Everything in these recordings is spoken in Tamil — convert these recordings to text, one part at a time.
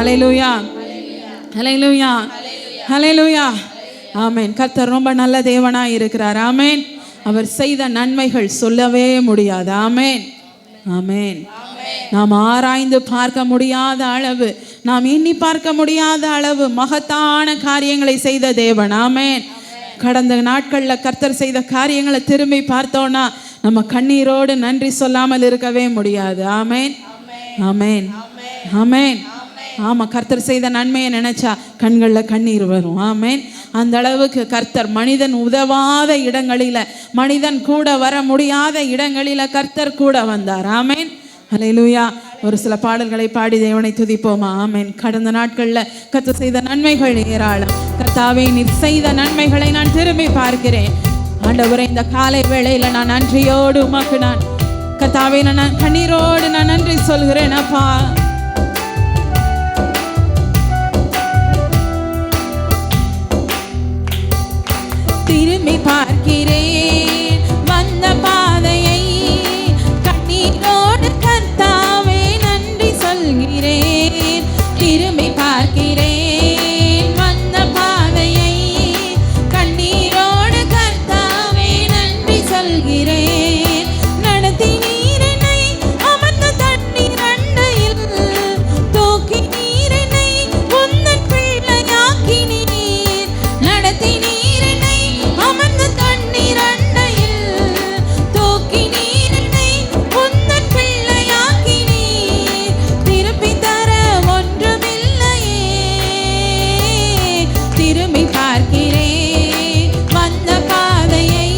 ஹல்லேலூயா, ஹல்லேலூயா, ஹல்லேலூயா. ஆமென். கர்த்தர் ரொம்ப நல்ல தேவனாய் இருக்கிறார். ஆமென். அவர் செய்த நன்மைகள் சொல்லவே முடியாது. ஆமென், ஆமென். நாம் ஆராய்ந்து பார்க்க முடியாத அளவு, நாம் எண்ணி பார்க்க முடியாத அளவு மகத்தான காரியங்களை செய்த தேவன். ஆமென். கடந்த நாட்களில் கர்த்தர் செய்த காரியங்களை திரும்பி பார்த்தோன்னா நம்ம கண்ணீரோடு நன்றி சொல்லாமல் இருக்கவே முடியாது. ஆமென், ஆமென், ஆமென். ஆமாம், கர்த்தர் செய்த நன்மையை நினைச்சா கண்களில் கண்ணீர் வரும். ஆமென். அந்த அளவுக்கு கர்த்தர் மனிதன் உதவாத இடங்களில், மனிதன் கூட வர முடியாத இடங்களில் கர்த்தர் கூட வந்தார். ஆமென், ஹல்லேலூயா. ஒரு சில பாடல்களை பாடி தேவனை துதிப்போமா? ஆமென். கடந்த நாட்களில் கர்த்தர் செய்த நன்மைகள் ஏராளம். கர்த்தாவே, நீர் செய்த நன்மைகளை நான் திரும்பி பார்க்கிறேன். ஆண்டவரே, இந்த காலை வேளையில் நான் நன்றியோடு உமக்கு நான் கர்த்தாவே நான் கண்ணீரோடு நான் நன்றி சொல்கிறேன். அப்பா, திரும்பி பார்க்கிறேன் வந்த பாதையை, கண்ணீரோடு கர்த்தாவே நன்றி சொல்கிறேன். திரும்பி பார்க்கிறேன் வந்த பாதையை, கண்ணீரோடு கர்த்தாவே நன்றி சொல்கிறேன். நடத்தினீர் என்னை அமர்ந்த தண்ணீர் அண்டையில், தூக்கி நீர் என்னை உந்தன் பிள்ளையாக்கினீர். நடத்தினீர் என்னை அமர்ந்த தண்ணீர் அண்டையில், தூக்கி நீர் என்னை உந்தன் பிள்ளையாக்கினீர். திருப்பி தர ஒன்றுமில்லையே, திரும்பி பார்க்கிறேன் வந்த பாதையை,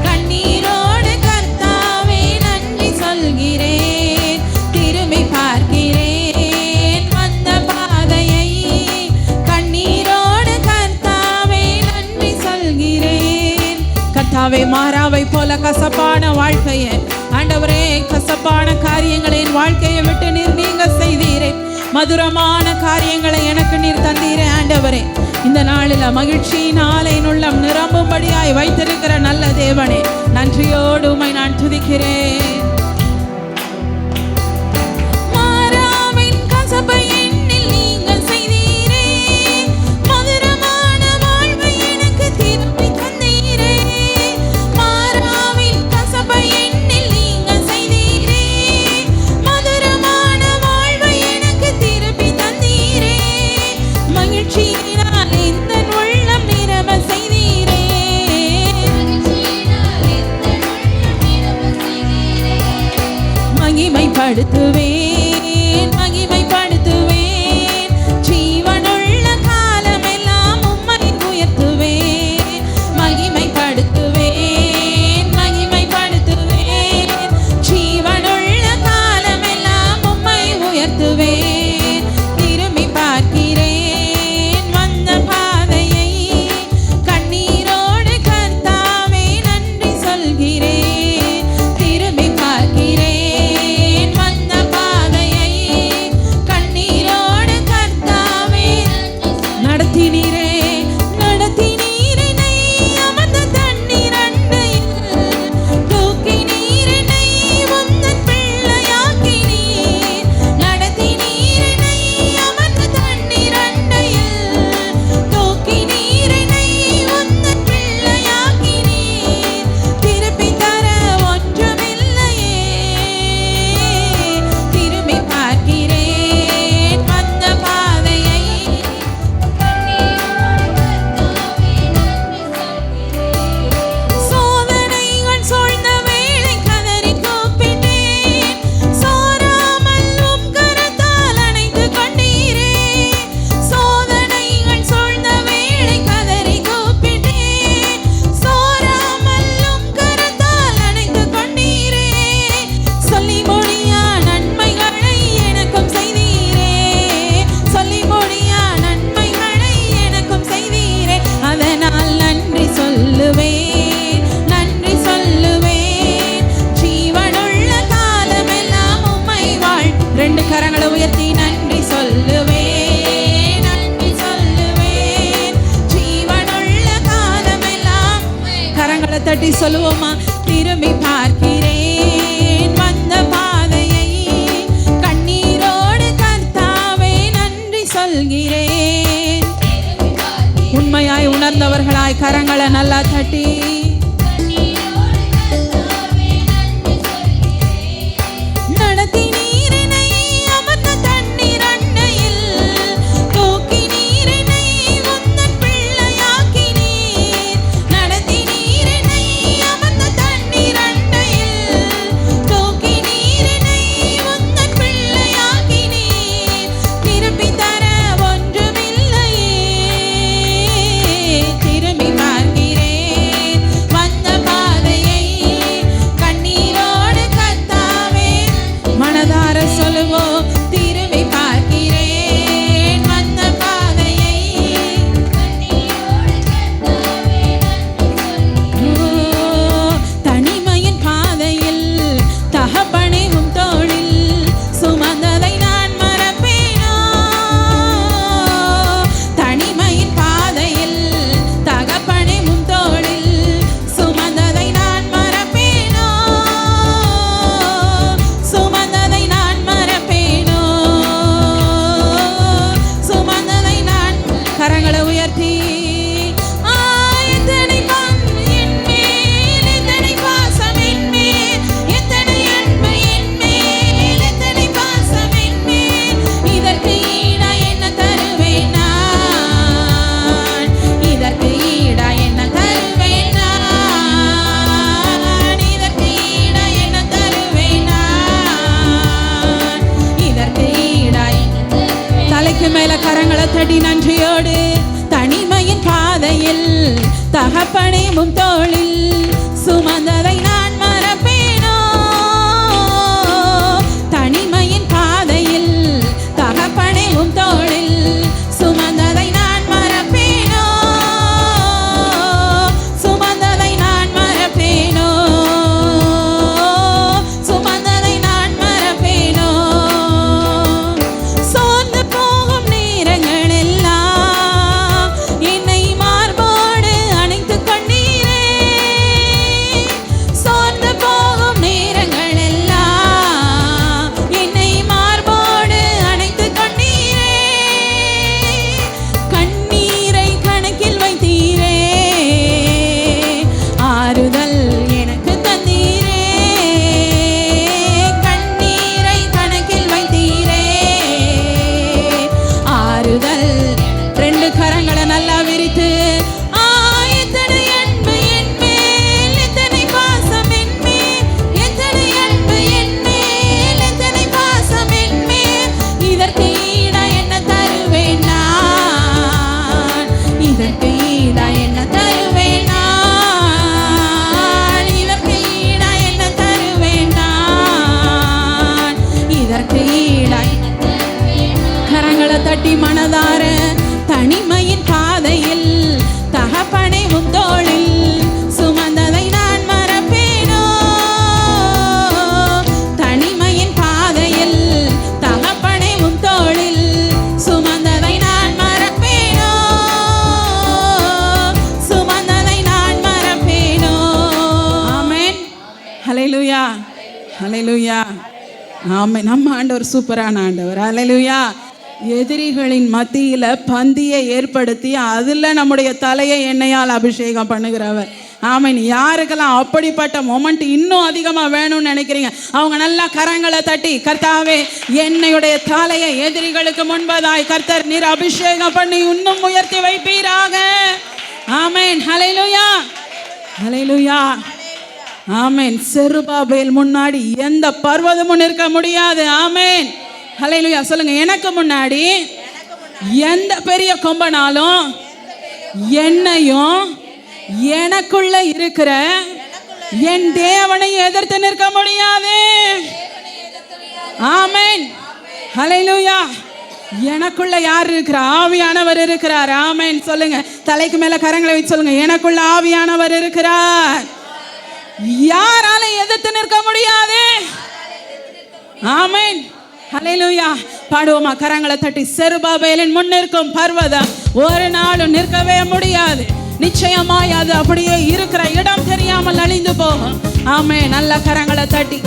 கண்ணீரோடு கர்த்தாவே நன்றி சொல்கிறேன். திரும்பி பார்க்கிறேன் வந்த பாதையை, கண்ணீரோடு கர்த்தாவே நன்றி சொல்கிறேன். கர்த்தாவே, மாறாவை போல கசப்பான வாழ்க்கையை, ஆண்டவரே, கசப்பான காரியங்களை என் வாழ்க்கையை விட்டு நீர் நீங்க செய்தீரே. மதுரமான காரியங்களை எனக்கு நீர் தந்தீரே. ஆண்டவரே, இந்த நாளில் மகிழ்ச்சியினாலே என் உள்ளம் நிரம்பும்படியாய் வைத்திருக்கிற நல்ல தேவனே, நன்றியோடு உம்மை நான் துதிக்கிறேன். மாறாவின் கசப்பை என்னில் நீங்கள் செய்தீரே, மதுரமான வாழ்வை எனக்கு திருப்பி தந்தீரே. மாறாவின் கசப்பை என்னில் நீங்கள் செய்தீரே, மதுரமான வாழ்வை எனக்கு திருப்பி தந்தீரே. மகிழ்ச்சியினால் இந்த உள்ளம் நிரம்ப செய்தீரே, மகிமைப்படுத்துவேன், மகிமைப்படுத்துவேன். ஜீவனுள்ள காலமெல்லாம் உம்மை உயர்த்துவேன். மகிமைப்படுத்துவேன், மகிமைப்படுத்துவேன். ஜீவனுள்ள காலமெல்லாம் உம்மை உயர்த்துவேன். திரும்பி பார்க்கிறேன் வந்த பாதையை, கண்ணீரோடு கர்த்தாவே நன்றி சொல்கிறேன். திரும்பி பார்க்கிறேன் வந்த பாதையை, கண்ணீரோடு கர்த்தாவே நடத்தினீரே. நடத்தினீர் என்னை அமர்ந்த தண்ணீர் அண்டையில், தூக்கி நீர் என்னை உந்தன் பிள்ளையாக்கினீர். நடத்தினீர் என்னை அமர்ந்த தண்ணீர் அண்டையில், தூக்கி நீர் என்னை உந்தன் பிள்ளையாக்கினீர். திருப்பி தர ஒன்றுமில்லையே, திரும்பி பார்க்கிறேன் வந்த பாதையை, சோதனைகள் சூழ்ந்த வேளை கதறி கூப்பிட்டேன். சோராமல் உம் கரத்தால் அணைத்து கொண்டீரே. சோதனைகள் சூழ்ந்த வேளை கதறி கூப்பிட்டேன். சோராமல் உம் கரத்தால் அணைத்து கொண்டீரே. சொல்லி முடியா நன்மைகளை எனக்கும் செய்தீரே, சொல்லி முடியா நன்மைகளை எனக்கும் செய்தீரே. அதனால் நன்றி சொல்லுவேன், நன்றி சொல்லுவேன். ஜீவனுள்ள காலமெல்லாம் உம்மை வாழ். ரெண்டு கரங்களை உயர்த்தி நன்றி சொல்லுவேன், நன்றி சொல்லுவேன். ஜீவனுள்ள காலமெல்லாம் கரங்களை தட்டி சொல்லுவோமா? திரும்பி பார்க்கிறேன் வந்த பாதையை, கண்ணீரோடு கர்த்தாவே நன்றி சொல்கிறேன். உண்மையாய் உணர்ந்தவர்களாய் கரங்களை நல்லா தட்டி மேல கரங்களை தட்டி நன்றியோடு தனிமையின் பாதையில் தகப்பனே முன் தோளில் சுமந்ததை நான் மறப்பேனோ. தனிமையின் பாதையில் தகப்பனே முன் தோளில் சுமந்ததை நான் மறப்பேனோ. சுமந்ததை நான் மறப்பேனோ. சுமந்ததை நான் மறப்பேனோ. தட்டி மனதார தனிமையின் பாதையில் தகப்பனை முந்தோளில் சுமந்ததை நான் மறப்பேனோ. தனிமையின் பாதையில் தகப்பனை முந்தோளில் சுமந்ததை நான் மறப்பேனோ. சுமந்ததை நான் மறப்பேனோ. ஆமென். ஹல்லேலூயா. ஹல்லேலூயா. ஆமென். நம்ம ஆண்டவர் சூப்பரான ஆண்டவர். ஹல்லேலூயா. எதிரிகளின் மத்தியில பந்தியை ஏற்படுத்தி அதுல நம்முடைய தலையை எண்ணெயால் அபிஷேகம் பண்ணுகிறவர். ஆமென். யாருக்கெல்லாம் அப்படிப்பட்ட மொமெண்ட் இன்னும் அதிகமா வேணும்னு நினைக்கிறீங்க அவங்க நல்லா கரங்களை தட்டி கர்த்தாவே என்னுடைய தலையை எதிரிகளுக்கு முன்பதாய் கர்த்தர் நீர் அபிஷேகம் பண்ணி இன்னும் உயர்த்தி வைப்பீராக. ஆமென். ஹல்லேலூயா. ஹல்லேலூயா. ஆமென். செருபாபேல் முன்னாடி எந்த பர்வதமும் நிற்க முடியாது. ஆமென். ஹல்லேலூயா. சொல்லுங்க, எனக்கு முன்னாடி எந்த பெரிய கொம்பனாலும் என்னையும் எனக்குள்ள இருக்கிற என் தேவனை எதிர்த்து நிற்க முடியாது. ஆமென். ஹல்லேலூயா. எனக்குள்ள யார் இருக்கிறார்? ஆவியானவர் இருக்கிறார். ஆமென். சொல்லுங்க, தலைக்கு மேல கரங்களை வைத்து சொல்லுங்க, எனக்குள்ள ஆவியானவர் இருக்கிறார். யாரால எதிர்த்து நிற்க முடியாது. ஆமென். ஹல்லேலூயா. பாடுவோமா? கரங்களை தட்டி. செருபாபேலின் முன்னிற்கும் பர்வதம் ஒரு நாளும் நிற்கவே முடியாது. நிச்சயமாய் அது அப்படியே இருக்கிற இடம் தெரியாமல் அழிந்து போகும். ஆமென். நல்ல கரங்களை தட்டி.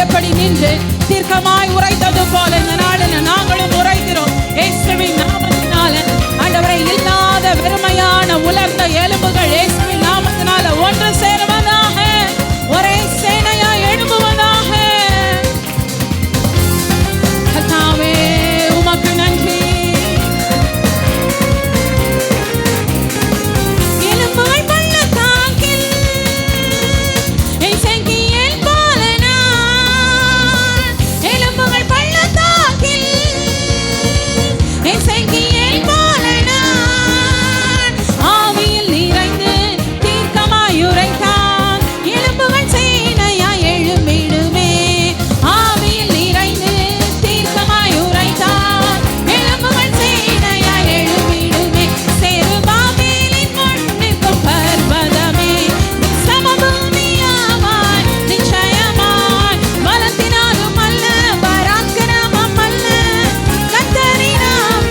எப்படி நின்று தீர்க்கமாய் உரைத்தது போல இந்த நாளில் நாங்களும் உரைக்கிறோம். இயேசுவின் நாமத்தினால ஆண்டவரை இல்லாத வெறுமையான உலர்ந்த எலும்புகள் இயேசுவின் நாமத்தினால ஒன்று சேருவதாக, ஒரே சேனையா எழும்புவதாக. கர்த்தாவே உமக்கு நன்றி. எலும்புகள் பள்ளத்தாக்கில் எசேக்கியேல் போல நான், எலும்புகள் பள்ளத்தாக்கில் எசேக்கியேல் போல நான், ஆவியில் நிறைந்து தீர்க்கமாய் உரைத்தான் எலும்புகள் சேனையாய் எழும்பிடுமே. ஆவியில் நிறைந்து தீர்க்கமாய் உரைத்தான் எலும்புகள் சேனையாய் எழும்பிடுமே. செருபாபேலின் முன்னிற்கும் பர்வதமே சமபூமியாவாய் நிச்சயமாய், பலத்தினாலும் அல்ல பராக்கிரமம் அல்ல கர்த்தரினால்.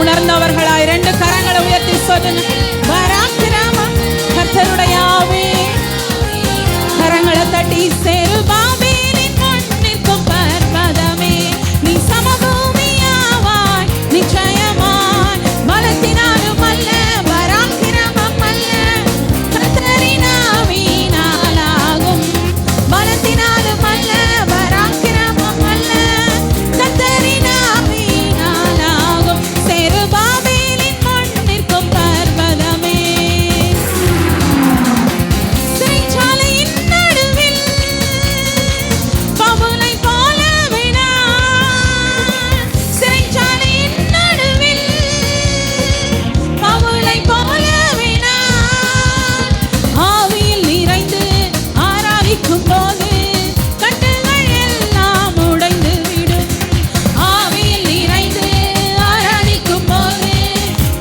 உணர்ந்தவர்களாய் ரெண்டு கரங்களை உயர்த்தி சொல்லுங்க, பராக்கிரமம் கர்த்தருடைய ஆவி. கரங்களை தட்டி செருபாபேலின் முன்னிற்கும் பர்வதமே நீ சமபூமியாவாய் நிச்சயமாய், பலத்தினாலும் அல்ல பராக்கிரமம் அல்ல கர்த்தரின் ஆவியினாலாகும். பலத்தினாலும் அல்ல பராக்கிரமம் அல்ல கர்த்தரின் ஆவியினாலாகும். செருபாபேலின் முன்னிற்கும் பர்வதமே சிறைச்சாலையின் நடுவில் பவுலை போலவே நான், சிறைச்சாலையின் நடுவில் பவுலை போலவே நான், ஆவியில் நிறைந்து ஆராதிக்கும் போது கட்டுகள் எல்லாம் உடைந்து விடும். ஆவியில் நிறைந்து ஆராதிக்கும் போது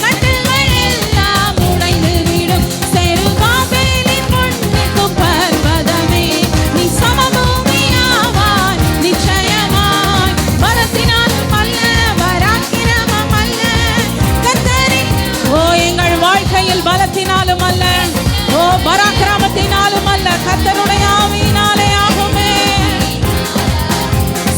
கட்டுகள் எல்லாம் உடைந்து விடும். செருபாபேலின் முன்னிற்கும் பர்வதமே நீ சமபூமியாவாய் நிச்சயமாய், பலத்தினாலும் அல்ல பராக்கிரமம் அல்ல கர்த்தரின். ஓ எங்கள் வாழ்க்கையில் பலத்தினாலும் அல்ல, ஓ பராக்கிரமத்தினாலும் அல்ல, கர்த்தருடைய ஆவியினாலே ஆகுமே.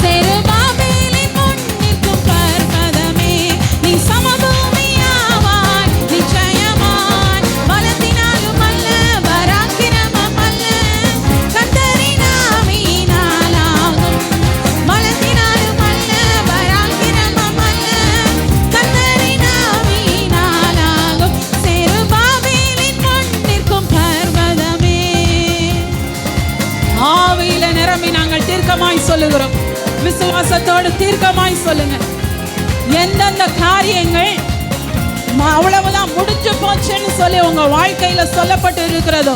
செருபாபேலின் முன்னிற்கும் பர்வதமே நீ சமபூமியாவாய் நிச்சயமாய், பலத்தினாலும் அல்ல பராக்கிரமம் அல்ல கர்த்தரின் ஆவியினாலாகும். பலத்தினாலும் அல்ல பராக்கிரமம் அல்ல கர்த்தரின் ஆவியினாலாகும். செருபாபேலின் முன்னிற்கும் பர்வதமே. ஆவியில நிரம்பி நாங்கள் தீர்க்கமாய் சொல்லுகிறோம். விசுவாசத்தோடு தீர்க்கமாய் சொல்லுங்க. எந்தெந்த காரியங்கள் அவ்வளவுதான் முடிஞ்சு போச்சுன்னு சொல்லி உங்க வாழ்க்கையில சொல்லப்பட்டு இருக்கிறதோ,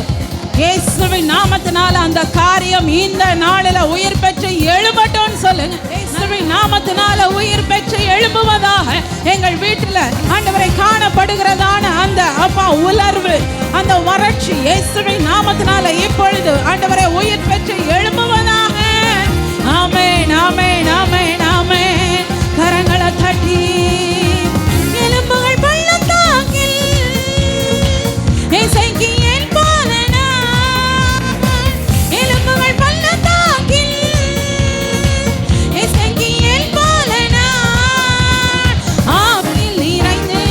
இயேசுவின் நாமத்தினால அந்த காரியம் இந்த நாளில உயிர் பெற்று எழும்பட்டும்னு சொல்லுங்க. இயேசுவின் நாமத்தினால உயிர் பெற்று எழும்புவதாக. எங்கள் வீட்டில் ஆண்டவரை காணப்படுகிறதான அந்த அப்பா உலர்வு, அந்த வறட்சி இயேசுவின் நாமத்தினால இப்பொழுது ஆண்டவரை உயிர் பெற்று எழும்புவதாக. ஆமென் ஆமென் ஆமென் ஆமென். கரங்களை தட்டி எலும்புகள் பள்ளத்தாக்கில் எசேக்கியேல் போல நான், எலும்புகள் பள்ளத்தாக்கில் எசேக்கியேல் போல நான், ஆவியில் நிறைந்து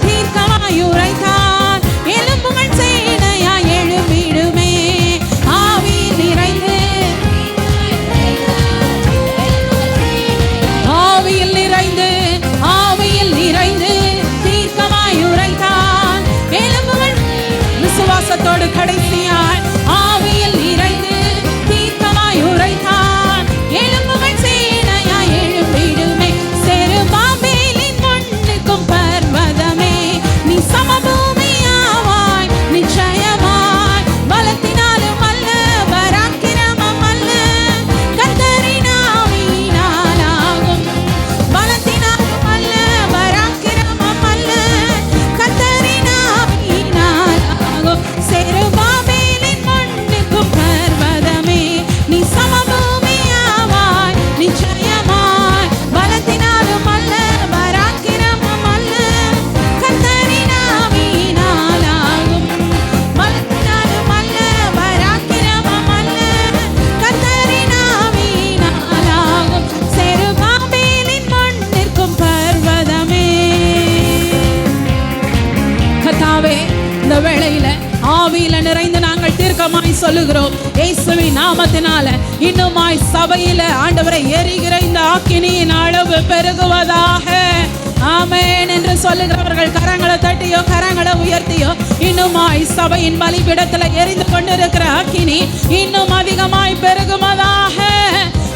தீர்க்கமாய் உரைத்தான் எலும்புகள் சேனையாய் எழும்பிடுமே. ஆவியில் நிறைந்து ஆவியில நிறைந்து நாங்கள் தீர்க்கமாய் சொல்லுகிறோம், இயேசுவின் நாமத்தினால இன்னுமாய் சபையில ஆண்டவரை எரிகிற இந்த ஆக்கினியின் அளவு பெருகுவதாக. ஆமென் என்று சொல்லுகிறவர்கள் கரங்களை தட்டியோ கரங்களை உயர்த்தியோ இன்னுமாய் சபையின் பலிபீடத்துல எரிந்து கொண்டிருக்கிற அக்கினி இன்னும் அதிகமாய் பெருகுவதாக.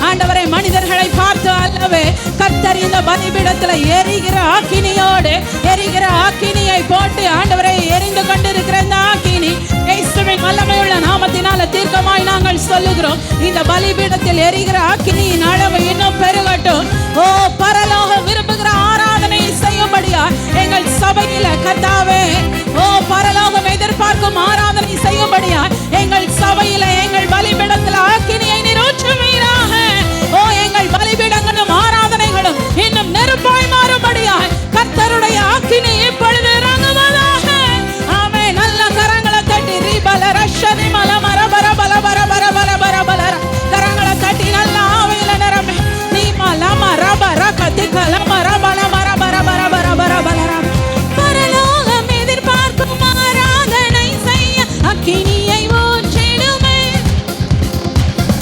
ஆண்டவரை மனிதர்களை பார்த்து அல்லவே கர்த்தர் இந்த பலிபீடத்துல எரிகிற ஆக்கினியோடு எரிகிற ஆக்கினியை போட்டு ஆண்டவரை எரிந்து கொண்டிருக்கிற இந்த ஆக்கினி இயேசுவின் வல்லமையுள்ள நாமத்தினால தீர்க்கமாய் நாங்கள் சொல்லுகிறோம், இந்த பலிபீடத்தில் எரிகிற ஆக்கினியின் அளவு இன்னும் பெருகட்டும். ஓ பரலோகம் விரும்புகிற ஆராதனை செய்யும்படியா எங்கள் சபையில கர்த்தாவே, ஓ பரலோகம் எதிர்பார்க்கும் ஆராதனை செய்யும்படியா எங்கள் சபையில எங்கள் பலிபீடத்தில் ஆக்கினியை ஊற்றுவீராக. ஓ எங்கள் பலிபீடங்களும் ஆராதனைகளும் இன்னும் நெருப்பாய் மாறும்படியா கர்த்தருடைய ஆக்கினி இப்பொழுது இறங்குவதாக. ஆமென். நல்ல கரங்களை தட்டி ரிபல ரஷனி மல மர பர பல பர பர பர பர பல கரங்களை தட்டி நல்ல ஆவியில நிரம்பி நீ மல மர பர கதி கல மர பல மர பர பர பர பர பல பரலோகம் எதிர்பார்க்கும் ஆராதனை செய்ய அக்கினியை ஊற்றிடுமே.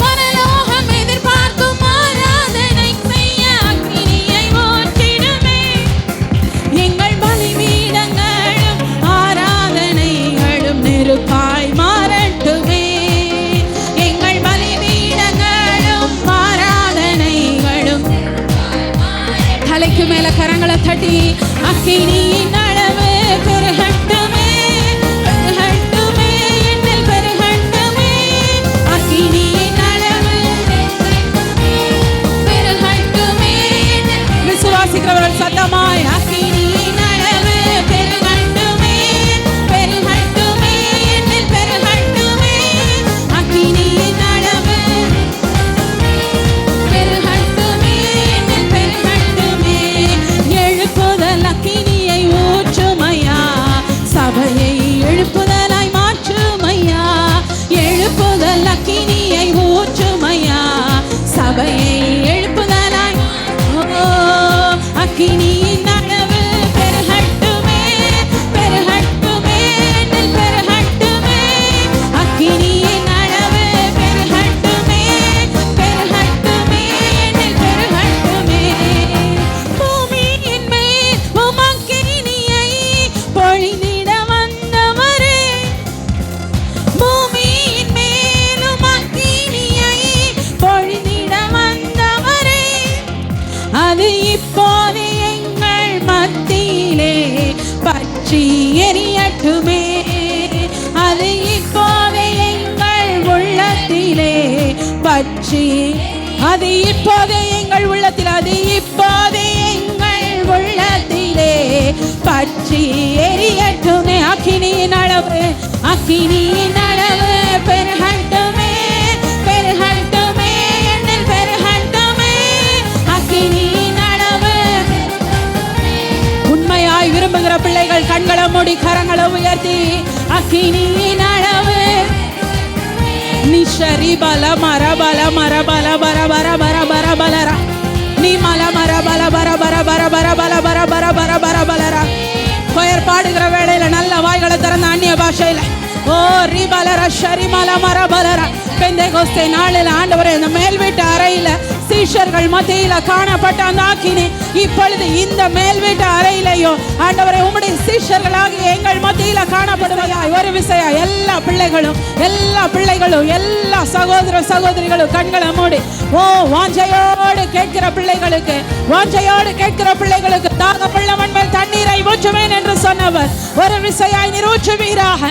பரலோகம் எதிர்பார்க்கும் ஆராதனை செய்ய அக்கினியை ஊற்றிடுமே. எங்கள் பலிபீடங்களும் ஆராதனைகளும் நெருப்பாய் மாறட்டுமே. எங்கள் பலிபீடங்களும் ஆராதனைகளும் தலைக்கு மேல கரங்களை தட்டி அக்கினியின் அளவு பெருகட்டுமே, பெருகட்டுமே, என்னில் பெருகட்டுமே. அக்கினியின் அளவு பெருகட்டுமே. விசுவாசிக்கிறவர்கள் சத்தமாய் அக்கினியின் அளவு பெருகட்டுமே, பெருகட்டுமே, என்னில் பெருகட்டுமே. அக்கினியின் அளவு பெருகட்டுமே, என்னில் பெருகட்டுமே. எழுப்புதல் அக்கினியை ஊற்றுமையா, சபையை எழுப்புதலாய் மாற்றுமையா. எழுப்புதல் அக்கினியை ஊற்றுமையா, சபையை எழுப்புதலாய். ஓ அக்கினியின் அளவு பெருகட்டுமே, பெருகட்டுமே, என்னில் பெருகட்டுமே. அக்கினியின் அளவு பெருகட்டுமே, பெருகட்டுமே, என்னில் பெருகட்டுமே. பூமியின் மேல் உம் அக்கினியை பொழிந்திட வந்தவரே, பூமியின் மேலும் அக்கினியை பொழிந்திட வந்தவரே. அது இப்போது எங்கள் மத்தியிலே பற்றி எரியட்டுமே. அது இப்போது எங்கள் உள்ளத்திலே பற்றி, அது இப்போது எங்கள் உள்ளத்தில், அது இப்போது எங்கள் உள்ளத்திலே பற்றி எரியட்டுமே. அக்கினியின் அளவு, அக்கினியின் அளவு பெருகட்டுமே, பெருகட்டுமே, என்னில் பெருகட்டுமே. அக்கினியின் அளவு. உண்மையாய் விரும்புகிற பிள்ளைகள் கண்களை மூடி கரங்களை உயர்த்தி அக்கினியின் அளவு நிஷரி பல மர பல மர பல பர பர பர பர பலர நீ மல மர பல பர பர பர பர பல பர பர பர பர பலர. கொயர் பாடுகிற வேளையில நல்ல வாய்களை திறந்த அந்நிய பாஷையில ஓ ரிபலர ஷரி மல மர பலர. பெந்தேகோஸ்தே நாளில் ஆண்டவரே இந்த மேல் வீட்டு அறையில சீஷர்கள் மத்தியில காணப்பட்ட அந்த ஆக்கினி இப்பொழுது இந்த மேல் வீட்டு அறையிலையோ ஆண்டவரே உம்முடைய சீஷர்களாகிய எங்கள் மத்தியில காணப்படுவதாய் ஒரு விசையா எல்லா பிள்ளைகளும் எல்லா சகோதர சகோதரிகளும் கண்களை மூடி ஓ வாஞ்சையோடு கேட்கிற பிள்ளைகளுக்கு தாகமுள்ளவன் மேல் தண்ணீரை ஊற்றுவேன் என்று சொன்னவர் ஒரு விசையாய் நீர் ஊற்றுவீராக.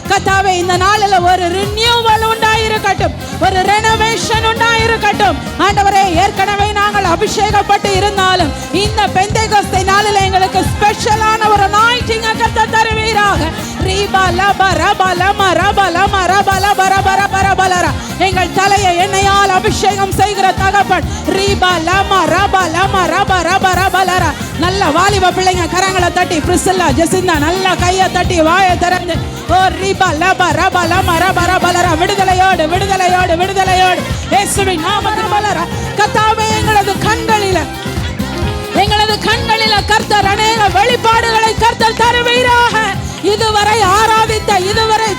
கர்த்தாவே இந்த நாளில் ஒரு ரினியூவல் உண்டாயிருக்கட்டும், ஒரு ரெனோவேஷன் உண்டாயிருக்கட்டும். ஆண்டவரே ஏற்கனவே நாங்கள் அபிஷேகப்பட்டு இருந்தாலும் இந்த பெந்தேகோஸ்தே நாளில் எங்களுக்கு ஸ்பெஷலான ஒரு அனாயிண்டிங் கர்த்தர் தருவீராக. எங்கள் தலையை எண்ணெயால் அபிஷேகம் செய்கிற தகப்பன் நல்ல வாலிப பிள்ளைங்க கரங்களை தட்டி பிரிசில்லா ஜெசிந்தா நல்லா கையை தட்டி வாயை திறந்து ஓ ரிபா லபா ரபா லமா ரபா ரபா லரா விடுதலையோடு இயேசுவின் நாமத்தில் பலரா. கர்த்தாவே எங்களது கண்களில கர்த்தர் அநேக வெளிப்பாடுகளை கர்த்தர் தருவீராக.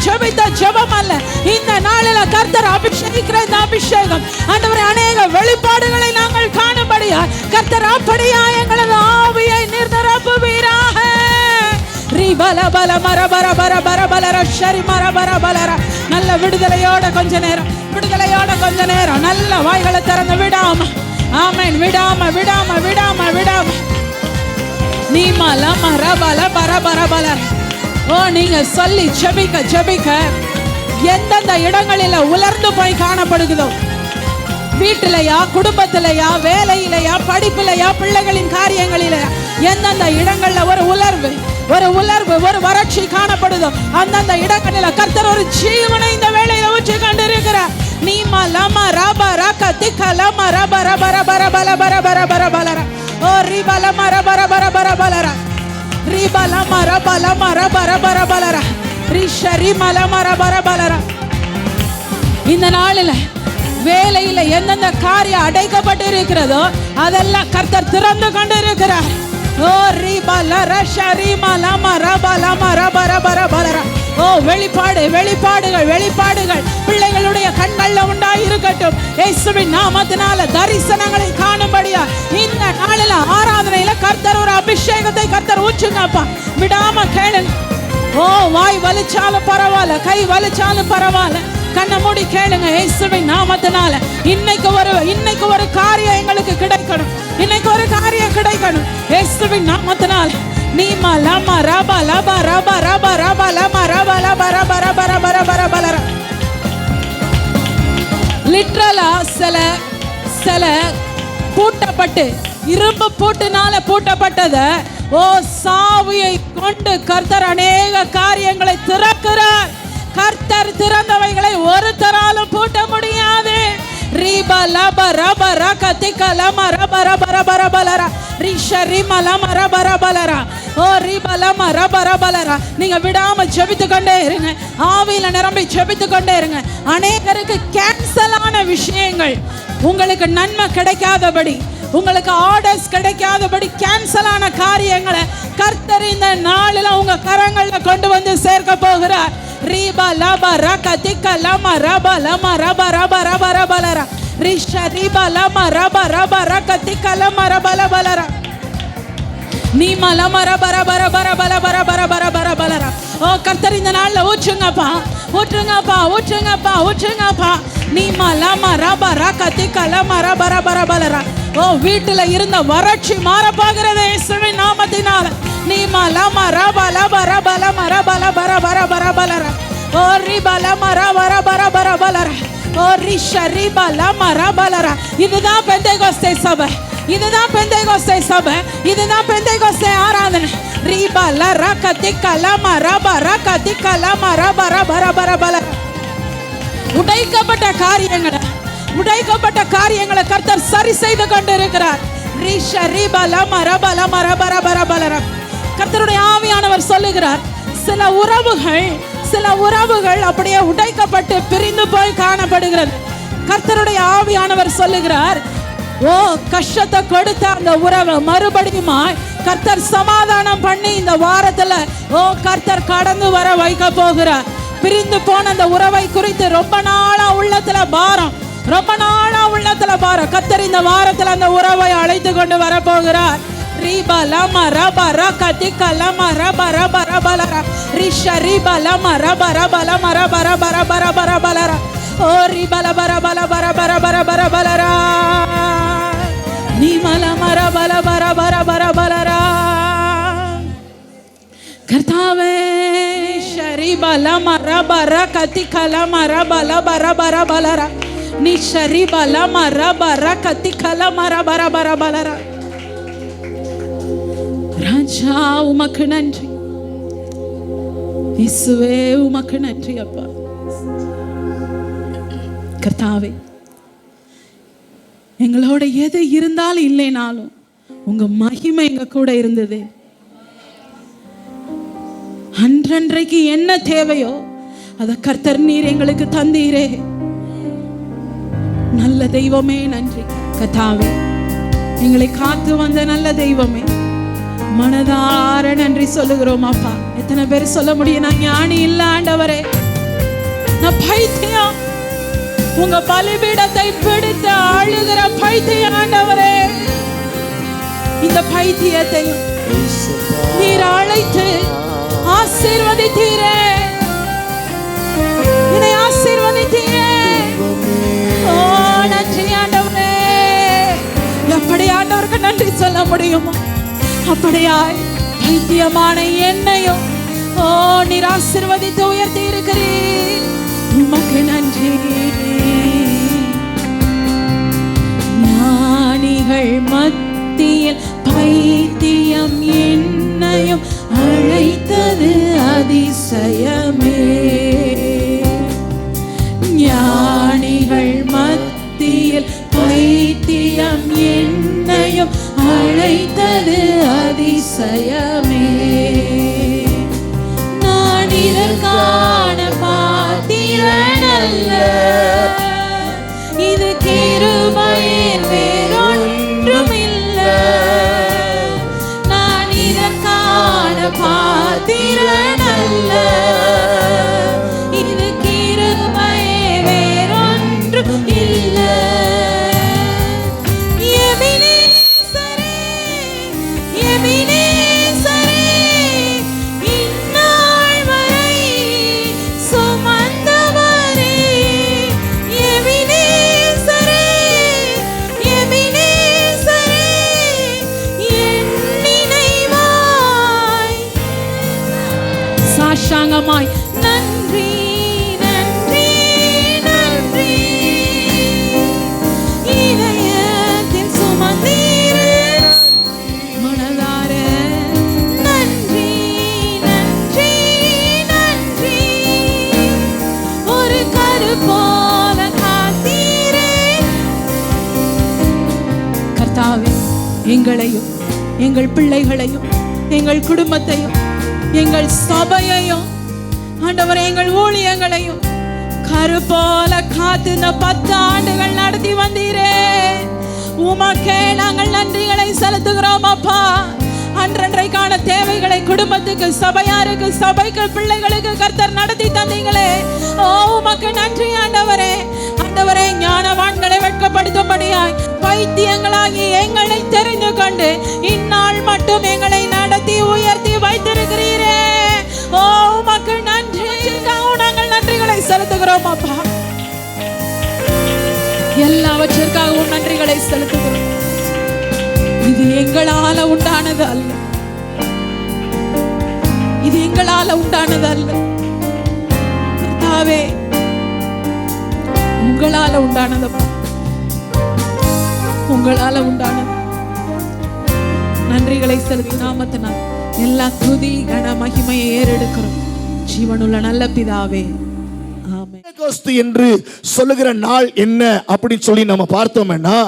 ஜெபித்த ஜெபம் அல்ல, இந்த நாளில் கர்த்தர் அபிஷேகிக்கிற இந்த அபிஷேகம் ஆண்டவரே அநேக வெளிப்பாடுகளை நாங்கள் காணும்படியா கர்த்தர் அப்படியா எங்களது ஆவியை நிரப்புவீராக. நல்ல விடுதலையோட கொஞ்ச நேரம், விடுதலையோட கொஞ்ச நேரம் நல்ல வாய்களை திறந்து விடாம, ஆமென், விடாம விடாம விடாம விடாம ஓ நீங்க சொல்லி ஜெபிக்க ஜெபிக்க எந்தெந்த இடங்களில உலர்ந்து போய் காணப்படுகிறதோ, வீட்டிலையா, குடும்பத்திலையா, வேலையிலையா, படிப்பிலையா, பிள்ளைகளின் காரியங்களிலையா, எந்தெந்த இடங்கள்ல ஒரு உலர்வு ஒரு வறட்சி காணப்படுதோ அந்தந்த இடங்களில் கர்த்தர் ஒரு ஜீவனை இந்த வேளையில ஊற்றி கொண்டிருக்கிறார். நீமா லமா ரபா ரக திகலமா ரபா ரபா ரபா ரபா ரபா ரபா ரபா ரபா ஓ ரிபா லமா ரபா ரபா ரபா ரபா ரபா ரிபா லமா ரபா லமா ரபா ரபா ரபா ரபா ரிஷரி மலமா ரபா ரபா ரபா. இந்த நாளில் வேலையில எந்தெந்த காரியம் அடைக்கப்பட்டு இருக்கிறதோ அதெல்லாம் கர்த்தர் திறந்து கொண்டு இருக்கிறார். ஓ ரிபலர ஷரிமலம ரபலம ரபரபரபர ஓ வெளிப்பாடுகள் பிள்ளைகளுடைய கண்கள்ல உண்டாயிருக்கட்டும். இயேசுவின் நாமத்தினால தரிசனங்களை காணும்படியா இந்த நாளில ஆராதனையில கர்த்தர் ஒரு அபிஷேகத்தை கர்த்தர் ஊற்றுங்கப்பா. விடாம கேளுங்க. ஓ வாய் வலிச்சாலும் பரவாயில்ல, கை வலிச்சாலும் பரவாயில்ல, கண்ணை மூடி கேளுங்க. இயேசுவின் நாமத்தினால இன்னைக்கு ஒரு காரியம் எங்களுக்கு கிடைக்கணும், இன்னைக்கு ஒரு காரியம் கிடைக்கணும். இயேசுவின் நாமத்தினால நீமா லமா ரபா லபா ரபா ரபா ரபா லமா ரபா லபா ரபா ரபா ரபா ரபா ரபா ரபா. லிட்டரலா சில பூட்டப்பட்டு இரும்பு பூட்டினால பூட்டப்பட்டத ஓ சாவியை கொண்டு கர்த்தர் அநேக காரியங்களை திறக்கிறார். கர்த்தர் திறந்தவைகளை ஒருத்தராலும் பூட்ட முடியாது. ரிபா லபா ரபா ரக திகலமா ரபா ரபா ரபா ரபா லரா ரிஷரி மலமா ரபா ரபா லரா ஓ ரிபா லமா ரபா ரபா லரா. நீங்க விடாம ஜெபித்து கொண்டே இருங்க, ஆவியில நிரம்பி ஜெபித்து கொண்டே இருங்க. அநேகருக்கு கேன்சலான விஷயங்கள், உங்களுக்கு நன்மை கிடைக்காதபடி, உங்களுக்கு ஆர்டர்ஸ் கிடைக்காதபடி கேன்சலான காரியங்களை கர்த்தர் இந்த நாளில் உங்க கரங்கள்ல கொண்டு வந்து சேர்க்க போகிறார். ரிபா லபா ரக திகலமா ரபா லமா ரபா ரபா ரபா ரபா லரா ரிஷா ரிபா லமா ரபா ரபா ரக திகலமா ரபா லபா லரா நீமா லமா ரபா ரபா ரபா ரபா ரபா ரபா ரபா ரபா ரபா லரா. ஓ கர்த்தர் இந்த நாள்ல ஊற்றுங்கப்பா, ஊற்றுங்கப்பா, ஊற்றுங்கப்பா, ஊற்றுங்கப்பா. நீமா லமா ரபா ரக திகலமா ரபா ரபா ரபா லரா. ஓ வீட்டுல இருந்த வறட்சி மாற போகிறது இயேசுவின் நாமத்தினால. நீமா லமா ரபா லபா ரபா லமா ரபா லபா ரபா ரபா ரபா லரா ஓ ரிபா லமா ரபா ரபா ரபா ரபா லரா ஓ ரிஷா ரிபா லமா ரபா லரா. இதுதான் பெந்தேகோஸ்தே சபை, இதுதான் பெந்தேகோஸ்தே சபை, இதுதான் பெந்தேகோஸ்தே ஆராதனை. ரிபா லரா கதிக லமா ரபா ரக திக லமா ரபா ரபா ரபா ரபா லரா. உடைக்கப்பட்ட காரியங்களை கர்த்தர் சரி செய்து கொண்டிருக்கிறார். ரிஷா ரிபா லமா ரபா லமா ரபா ரபா ரபா லரா. கர்த்தருடைய ஆவியானவர் சொல்லுகிறார், சில உறவுகள் அப்படியே உடைக்கப்பட்டு பிரிந்து போய் காணப்படுகிறது. கர்த்தருடைய ஆவியானவர் சொல்லுகிறார், ஓ கஷ்டத்தை கொடுத்த அந்த உறவை மறுபடியும் கர்த்தர் சமாதானம் பண்ணி இந்த வாரத்துல ஓ கர்த்தர் கடந்து வர வைக்க போகிறார். பிரிந்து போன அந்த உறவை குறித்து ரொம்ப நாளா உள்ளத்துல பாரம், கர்த்தர் இந்த வாரத்துல அந்த உறவை அழைத்து கொண்டு வர போகிறார். ரிபா லமா ரபா ரக திக லமா ரபா ரபா ரபா லரா ரிஷா ரிபா லமா ரபா ரபா லமா ரபா ரபா ரபா ரபா ரபா லரா ஓ ரிபா லபா ரபா ரபா ரபா ரபா ரபா ரபா லரா நீமா லமா ரபா ரபா ரபா ரபா ரபா லரா. கர்த்தாவே ஷரிபா லமா ரபா ரக திக லமா ரபா லபா ரபா ரபா லரா நீ ஷரிபா லமா ரபா ரக திக லமா ரபா ரபா ரபா லரா. ராஜா உமக்கு நன்றி, இயேசுவே உமக்கு நன்றி அப்பா. கர்த்தாவே எங்களோட எது இருந்தாலும் இல்லைனாலும் உங்க மகிமை எங்க கூட இருந்தது. அன்றன்றைக்கு என்ன தேவையோ அத கர்த்தர் நீர் எங்களுக்கு தந்தீரே. நல்ல தெய்வமே நன்றி கர்த்தாவே, எங்களை காத்து வந்த நல்ல தெய்வமே மனதார நன்றி சொல்லுகிறோம் அப்பா. எத்தனை பேர் சொல்ல முடியும், நான் ஞானி இல்ல ஆண்டவரே, நான் பைத்தியம். உங்க பலிபீடத்தை பிடித்து அழுகிற பைத்தியம் ஆண்டவரே. இந்த பைத்தியத்தையும் நீர் அழைத்து ஆசீர்வதித்தீரே, என்னை ஆசீர்வதித்தீரே. ஓ நன்றி ஆண்டவரே. எப்படி ஆண்டவருக்கு நன்றி சொல்ல முடியுமோ அப்படியாய் பைத்தியமான என்னையும் ஓ நீர் ஆசீர்வதித்து உயர்த்தி இருக்கிறீர். உமக்கு நன்றி. ஞானிகள் மத்தியில் பைத்தியம் என்னையும் அழைத்தது அதிசயமே. ஞானிகள் மத்தியில் பைத்தியம் என்னையும் அழைத்தது அதிசயமே. நான் இதற்கான பாத்திரன் அல்ல, இது கிருபையே வேறொன்றும் இல்லை. நான் இதற்கான பாத்திரன் அல்ல, இது கிருபையே வேறொன்றும் இல்லை. எபினேசரே, எபினேசரே, இந்நாள் வரை சுமந்தவரே. எபினேசரே, எபினேசரே, என் நினைவாய் சாஷ்டாங்கமாய் நன்றி நன்றி நன்றி. இதயத்தில் சுமந்தீரே மனதார நன்றி நன்றி நன்றி. ஒரு கரு போல காத்தீரே. கர்த்தாவே, எங்களையும் எங்கள் பிள்ளைகளையும் எங்கள் குடும்பத்தையும் எங்கள் சபையையும் ஆண்டவரே எங்கள் ஊழியங்களையும் கரு போல காத்து இந்த 10 ஆண்டுகள் நடத்தி வந்தீரே. உமக்கே நாங்கள் நன்றிகளை செலுத்துகிறோம் அப்பா. அன்றன்றைக்கான தேவைகளை குடும்பத்துக்கு, சபையாருக்கு, சபைக்கு, பிள்ளைகளுக்கு கர்த்தர் நடத்தி தந்தீங்களே. ஓ உமக்கு நன்றி ஆண்டவரே. ஆண்டவரே, ஞானவான்களை வெட்கப்படுத்தும்படியாய் பைத்தியங்களாகி எங்களை தெரிந்து கொண்டு இந்நாள் மட்டும் எங்களை நடத்தி உயர்த்தி வைத்திருக்கிறீரே. ஓ உமக்கு நன்றி. நாங்கள் நன்றிகளை செலுத்துகிறோம் அப்பா. எல்லாவற்றிற்காகவும் நன்றிகளை செலுத்துகிறோம். இது எங்களால உண்டானது அல்ல, இது எங்களால உண்டானது அல்ல கர்த்தாவே, உங்களால உண்டானதப்பா, உங்களால உண்டானது. நன்றிகளை செலுத்தி நாமத்தினால் எல்லா துதி கன மகிமையை ஏறெடுக்கிறோம். ஜீவனுள்ள நல்ல பிதாவே, ஆமென். என்று சொல்லுகிற நாள் என்ன அப்படி சொல்லி நம்ம பார்த்தோம்னா,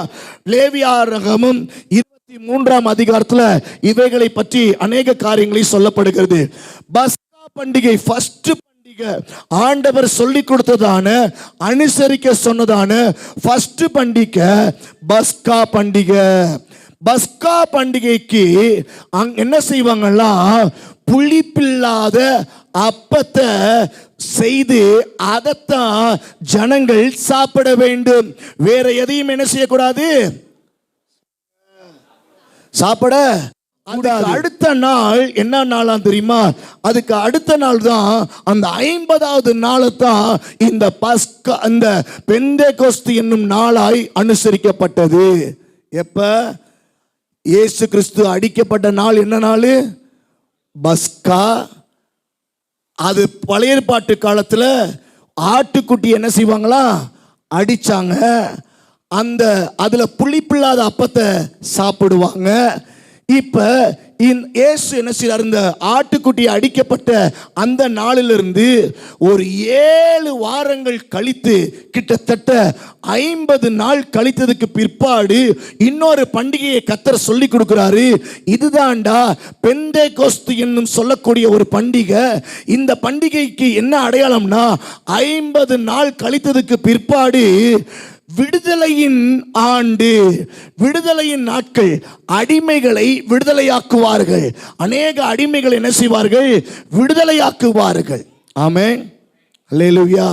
லேவியாரகமும் 23ஆம் அதிகாரத்துல இவைகளை பற்றி அநேக காரியங்களை சொல்லப்படுகிறது. பஸ்கா பண்டிகை ஃபர்ஸ்ட் பண்டிகை, ஆண்டவர் சொல்லி கொடுத்ததான அனுசரிக்க சொன்னதான ஃபர்ஸ்ட் பண்டிகை பஸ்கா பண்டிகை. பஸ்கா பண்டிகைக்கு என்ன செய்வாங்கன்னா, புளிப்பில்லாத அப்பத்தை செய்து அதைத்தான் ஜனங்கள் சாப்பிட வேண்டும். வேற எதையும் என்ன செய்யக்கூடாது, சாப்பிட. அதுக்கு அடுத்த நாள் என்ன நாளா தெரியுமா? அதுக்கு அடுத்த நாள் தான் அந்த 50வது நாளை தான் இந்த பஸ்கா, இந்த பெந்தேகோஸ்து என்னும் நாளாய் அனுசரிக்கப்பட்டது. எப்ப இயேசு கிறிஸ்து அடிக்கப்பட்ட நாள் என்ன நாள்? பஸ்கா. அது பழைய ஏற்பாட்டு காலத்துல ஆட்டுக்குட்டி என்ன செய்வாங்களா, அடிச்சாங்க. அதுல புளிப்பில்லாத அப்பத்தை சாப்பிடுவாங்க. இப்ப இயேசு என்ன செய்றார், இந்த ஆட்டுக்குட்டி அடிக்கப்பட்ட அந்த நாளிலிருந்து ஒரு 7 வாரங்கள் கழித்து, கிட்டத்தட்ட 50 நாள் கழித்ததுக்கு பிற்பாடு இன்னொரு பண்டிகையை கர்த்தர் சொல்லி கொடுக்கிறாரு. இதுதான்டா பெந்தேகோஸ்து என்னும் சொல்லக்கூடிய ஒரு பண்டிகை. இந்த பண்டிகைக்கு என்ன அடையாளம்னா, 50 நாள் கழித்ததுக்கு பிற்பாடு விடுதலையின் ஆண்டு, விடுதலையின் நாட்கள். அடிமைகளை விடுதலையாக்குவார்கள். அநேக அடிமைகள் என்ன செய்வார்கள், விடுதலையாக்குவார்கள். ஆமென், அல்லேலூயா.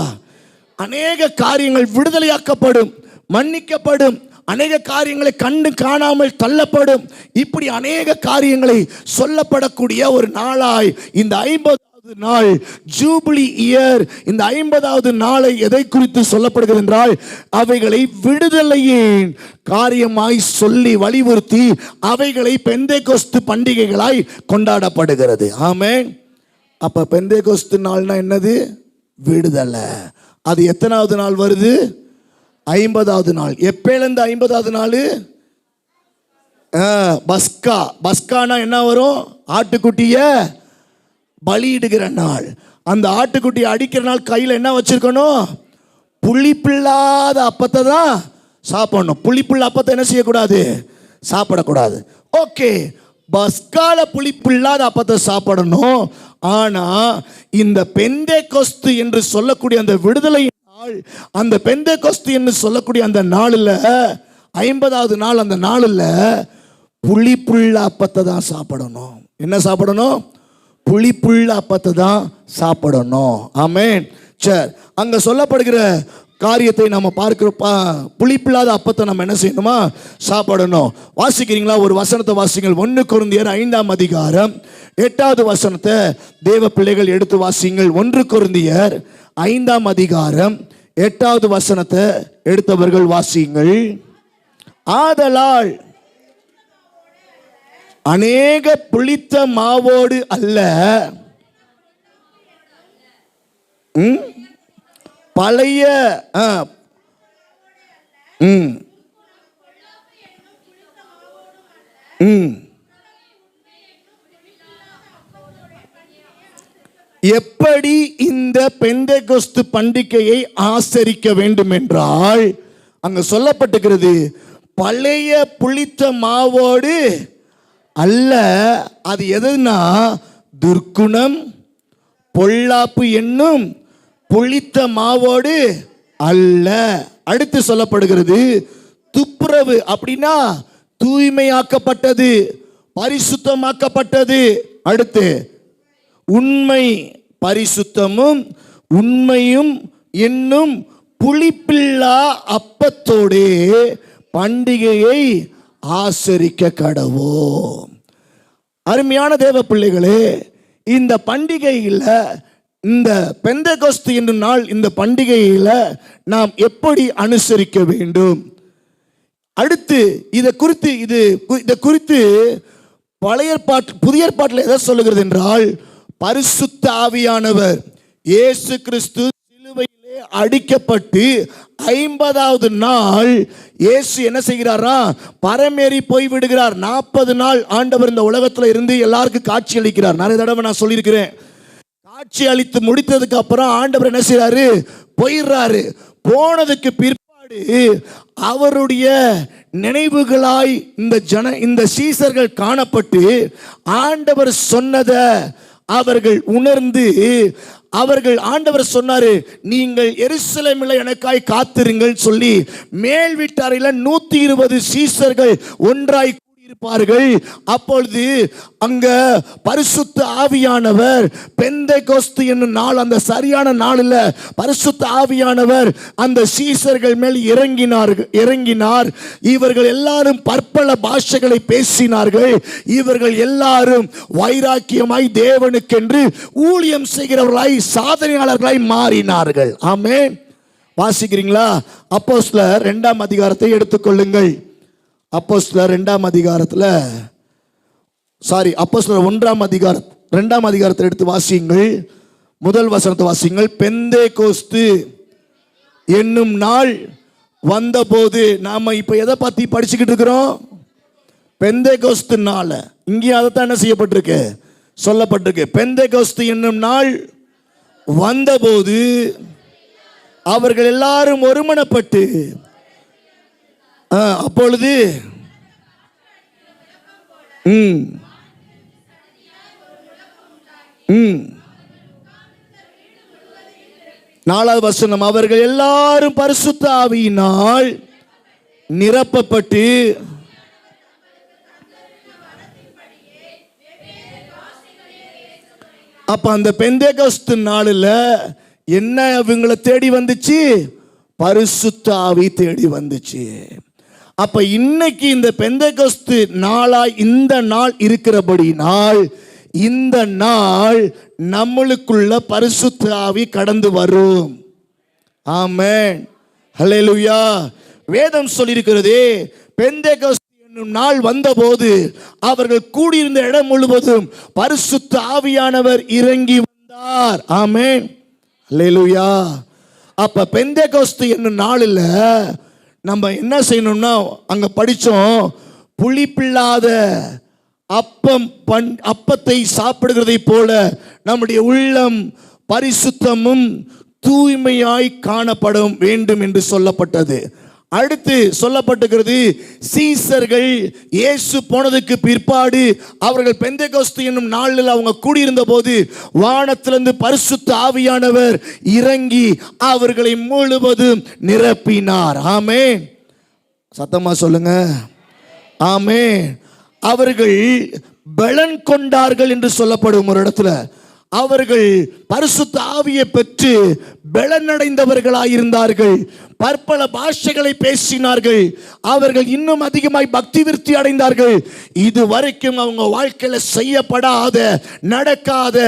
அநேக காரியங்கள் விடுதலையாக்கப்படும், மன்னிக்கப்படும், அநேக காரியங்களை கண்டு காணாமல் தள்ளப்படும். இப்படி அநேக காரியங்களை சொல்லப்படக்கூடிய ஒரு நாளாய் இந்த 50வது நாள் ஜூபிலி இயர், இந்த 50வது நாளை எதை குறித்து சொல்லப்படுகிறது என்றால், அவைகளை விடுதலையின் காரியமாய் சொல்லி வலியுறுத்தி அவைகளை பெந்தேகோஸ்து பண்டிகைகளாய் கொண்டாடப்படுகிறது. ஆமென். அப்ப பெந்தேகோஸ்து நாள்னா என்னது? விடுதலை. அது எத்தனாவது நாள் வருது? 50வது நாள். எப்பேலேருந்து 50வது நாள்? பஸ்கா. பஸ்கானா என்ன வரும்? ஆட்டுக்குட்டிய பலியிடுகிற நாள். அந்த ஆட்டுக்குட்டியை அடிக்கிற நாள் கையில் என்ன வச்சிருக்கணும்? புளிப்பில்லாத அப்பத்தை தான் சாப்பிடணும். புளிப்புள்ள அப்பத்தை என்ன செய்யக்கூடாது? சாப்பிடக்கூடாது. ஓகே, பஸ்கால புளிப்பில்லாத அப்பத்தை சாப்பிடணும். ஆனா இந்த பெந்தேகோஸ்து என்று சொல்லக்கூடிய அந்த விடுதலை நாள், அந்த பெந்தேகோஸ்து என்று சொல்லக்கூடிய அந்த நாளில் 50வது நாள், அந்த நாளில் புளிப்புள்ள அப்பத்தை தான் சாப்பிடணும். என்ன சாப்பிடணும்? புளிப்புள்ள அப்பத்தை தான் சாப்பிடணும். ஆமென். சரி, அங்க சொல்லப்படுகிற காரியத்தை நம்ம பார்க்கிறப்ப, புளிப்பில்லாத அப்பத்தை நம்ம என்ன செய்யணுமா? சாப்பிடணும். வாசிக்கிறீங்களா? ஒரு வசனத்தை வாசிங்கள். 1 கொரிந்தியர் 5ஆம் அதிகாரம் 8வது வசனத்தை தேவ பிள்ளைகள் எடுத்து வாசிங்கள். 1 கொரிந்தியர் 5ஆம் அதிகாரம் 8வது வசனத்தை எடுத்தவர்கள் வாசியுங்கள். ஆதலால் அநேக புளித்த மாவோடு அல்ல, பழைய எப்படி இந்த பெந்தேகோஸ்து பண்டிகையை ஆசரிக்க வேண்டும் என்றால், அங்க சொல்லப்பட்டிருக்கிறது பழைய புளித்த மாவோடு அல்ல. அது எதுனா துர்க்குணம், பொல்லாப்பு என்னும் புளித்த மாவோடு அல்ல. அடுத்து சொல்லப்படுகிறது துப்புரவு. அப்படின்னா தூய்மையாக்கப்பட்டது, பரிசுத்தமாக்கப்பட்டது. அடுத்து உண்மை, பரிசுத்தமும் உண்மையும் என்னும் புளிப்பில்லா அப்பத்தோடு பண்டிகையை ஆசரிக்க கடவோம். அருமையான தேவ பிள்ளைகளே, இந்த பண்டிகையில், இந்த பெந்தேகோஸ்து என்னும் நாள், இந்த பண்டிகையில் நாம் எப்படி அனுசரிக்க வேண்டும்? அடுத்து இதை குறித்து பழைய ஏற்பாட்டு, புதிய ஏற்பாட்டில் எதை சொல்லுகிறது என்றால், பரிசுத்த ஆவியானவர் இயேசு கிறிஸ்து சிலுவையிலே அடிக்கப்பட்டு 50வது நாள் இயேசு என்ன செய்கிறாரா? பரமேறி போய் விடுகிறார். 40 நாள் ஆண்டவர் இந்த உலகத்தில் இருந்து எல்லாருக்கும் காட்சி அளிக்கிறார். நிறைய தடவை நான் சொல்லியிருக்கிறேன். காட்சி அளித்து முடித்ததுக்கு அப்புறம் ஆண்டவர் என்ன செய்யறாரு? போயிடுறாரு. போனதுக்கு பிற்பாடு அவருடைய நினைவுகளாய் இந்த சீசர்கள் காணப்பட்டு ஆண்டவர் சொன்னதை அவர்கள் உணர்ந்து, ஆண்டவர் சொன்னாரு, நீங்கள் எருசலேமில் எனக்காய் காத்திருங்கள் சொல்லி மேல் வீட்டாரையில் 120 சீசர்கள் ஒன்றாய் இருப்பார்கள். அப்பொழுது அங்க பரிசுத்த ஆவியானவர் பெந்தேகோஸ்து என்னும் நாள், அந்த சரியான நாளில் பரிசுத்த ஆவியானவர் அந்த சீசர்கள் மேல் இறங்கினார். இவர்கள் எல்லாரும் பற்பல பாஷைகளை பேசினார்கள். இவர்கள் எல்லாரும் வைராக்கியமாய் தேவனுக்கென்று ஊழியம் செய்கிறவர்களாய், சாதனையாளர்களாய் மாறினார்கள். ஆமென். வாசிக்கிறீங்களா? அப்போஸ்தலர் 2ஆம் அதிகாரத்தை எடுத்துக்கொள்ளுங்கள். அப்போஸ்தலர் 2ஆம் அதிகாரத்தில், அப்போஸ்தலர் 1ஆம் அதிகாரம் 2ஆம் அதிகாரத்தில் எடுத்து வாசியுங்கள். முதல் வசனத்தை வாசியுங்கள். பெந்தேகோஸ்து என்னும் நாள் வந்தபோது, நாம இப்ப எதை பத்தி படிச்சுக்கிட்டு இருக்கிறோம்? பெந்தேகோஸ்து நாள். இங்கே அதைத்தான் என்ன செய்யப்பட்டிருக்கு? சொல்லப்பட்டிருக்கு. பெந்தேகோஸ்து என்னும் நாள் வந்தபோது அவர்கள் எல்லாரும் ஒருமனப்பட்டு, அப்பொழுது நாலாவது வசனம், அவர்கள் எல்லாரும் பரிசுத்த ஆவியினால் நிரப்பப்பட்டு அப்ப அந்த பெந்தேகோஸ்து நாளில் என்ன இவங்களை தேடி வந்துச்சு? பரிசுத்த ஆவி தேடி வந்துச்சு. அப்ப இன்னைக்கு இந்த பெந்தெகோஸ்து நாளாய் இந்த நாள் இருக்கிறபடினால் இந்த நாள் நம்மளுக்குள்ள பரிசுத்த ஆவி கடந்து வரும். ஆமென், ஹல்லேலூயா. வேதம் சொல்லியிருக்கிறது, பெந்தெகோஸ்து என்னும் நாள் வந்தபோது அவர்கள் கூடியிருந்த இடம் முழுவதும் பரிசுத்த ஆவியானவர் இறங்கி வந்தார். ஆமென், ஹல்லேலூயா. அப்ப பெந்தெகோஸ்து என்னும் நாளில் நம்ம என்ன செய்யணும்னா, அங்க படிச்சோம், புளிப்பில்லாத அப்பத்தை சாப்பிடுகிறதை போல நம்முடைய உள்ளம் பரிசுத்தமும் தூய்மையாய் காணப்படும் வேண்டும் என்று சொல்லப்பட்டது. அடுத்து சொல்லப்பட்டிருக்கிறது, சீசர்கள் இயேசு போனதுக்கு பிற்பாடு அவர்கள் பெந்தெகோஸ்து என்னும் நாளில் அவங்க கூடியிருந்த போது வானத்திலிருந்து பரிசுத்த ஆவியானவர் இறங்கி அவர்களை முழுவதும் நிரப்பினார். ஆமென், சத்தமா சொல்லுங்க, ஆமென். அவர்கள் பலன் கொண்டார்கள் என்று சொல்லப்படும் ஒரு இடத்துல. அவர்கள் பரிசுத்த ஆவியை பெற்று பலனடைந்தவர்களாயிருந்தார்கள். பற்பல பாஷைகளை பேசினார்கள். அவர்கள் இன்னும் அதிகமாய் பக்தி விருத்தி அடைந்தார்கள். இதுவரைக்கும் அவங்க வாழ்க்கையில செய்யப்படாத, நடக்காத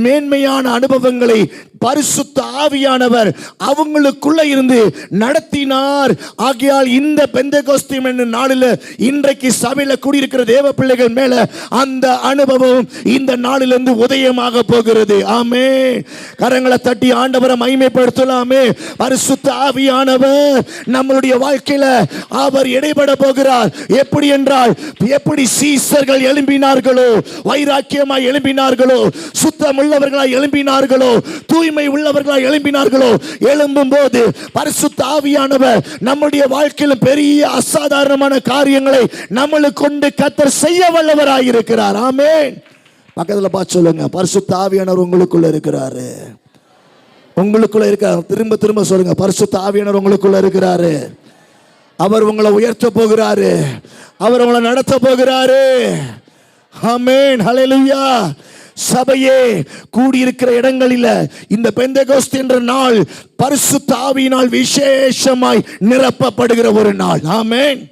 மேன்மையான அனுபவங்களை பரிசுத்த ஆவியானவர் அவங்களுக்குள்ள இருந்து நடத்தினார். ஆகையால் இந்த பெந்தெகோஸ்து என்னும் நாளில் இன்றைக்கு சபையில கூடியிருக்கிற தேவ பிள்ளைகள் மேல அந்த அனுபவம் இந்த நாளிலிருந்து உதயமாக போகிறது. ஆமென். கரங்களை தட்டி ஆண்டவரை மகிமைப்படுத்தலாமே. பரிசுத்த ஆவியானவர் நம்மளுடைய வாழ்க்கையில அவர் இடைபட போகிறார். எப்படி என்றால், எப்படி சீசர்கள் எழும்பினார்களோ, வைராக்கியமாய் எழும்பினார்களோ, சுத்தம் உள்ளவர்களாய் எழும்பினார்களோ, தூய்மை உள்ளவர்களாய் எழும்பினார்களோ, எழும்பும் போது பரிசுத்த ஆவியானவர் நம்முடைய வாழ்க்கையில் பெரிய அசாதாரணமான காரியங்களை நம்மளுக்கு கொண்டு கர்த்தர் செய்ய வல்லவராய் இருக்கிறார். ஆமென். பக்கத்துல பார்த்து சொல்லுங்க, பரிசுத்த ஆவியானவர் உங்களுக்குள்ள இருக்கிறாரு. உங்களுக்குள்ள இருக்கிறார். திரும்ப திரும்ப சொல்லுங்க, பரிசுத்த ஆவியானவர் உங்களுக்குள்ள இருக்கிறாரு. அவர் உங்களை உயர்த்த போகிறாரு. அவர் உங்களை நடத்த போகிறாரு. ஆமென், ஹல்லேலூயா. சபையே, கூடியிருக்கிற இடங்களில் இந்த பெந்தெகோஸ்து என்ற நாள் பரிசுத்த ஆவியினால் விசேஷமாய் நிரப்பப்படுகிற ஒரு நாள். ஆமென்,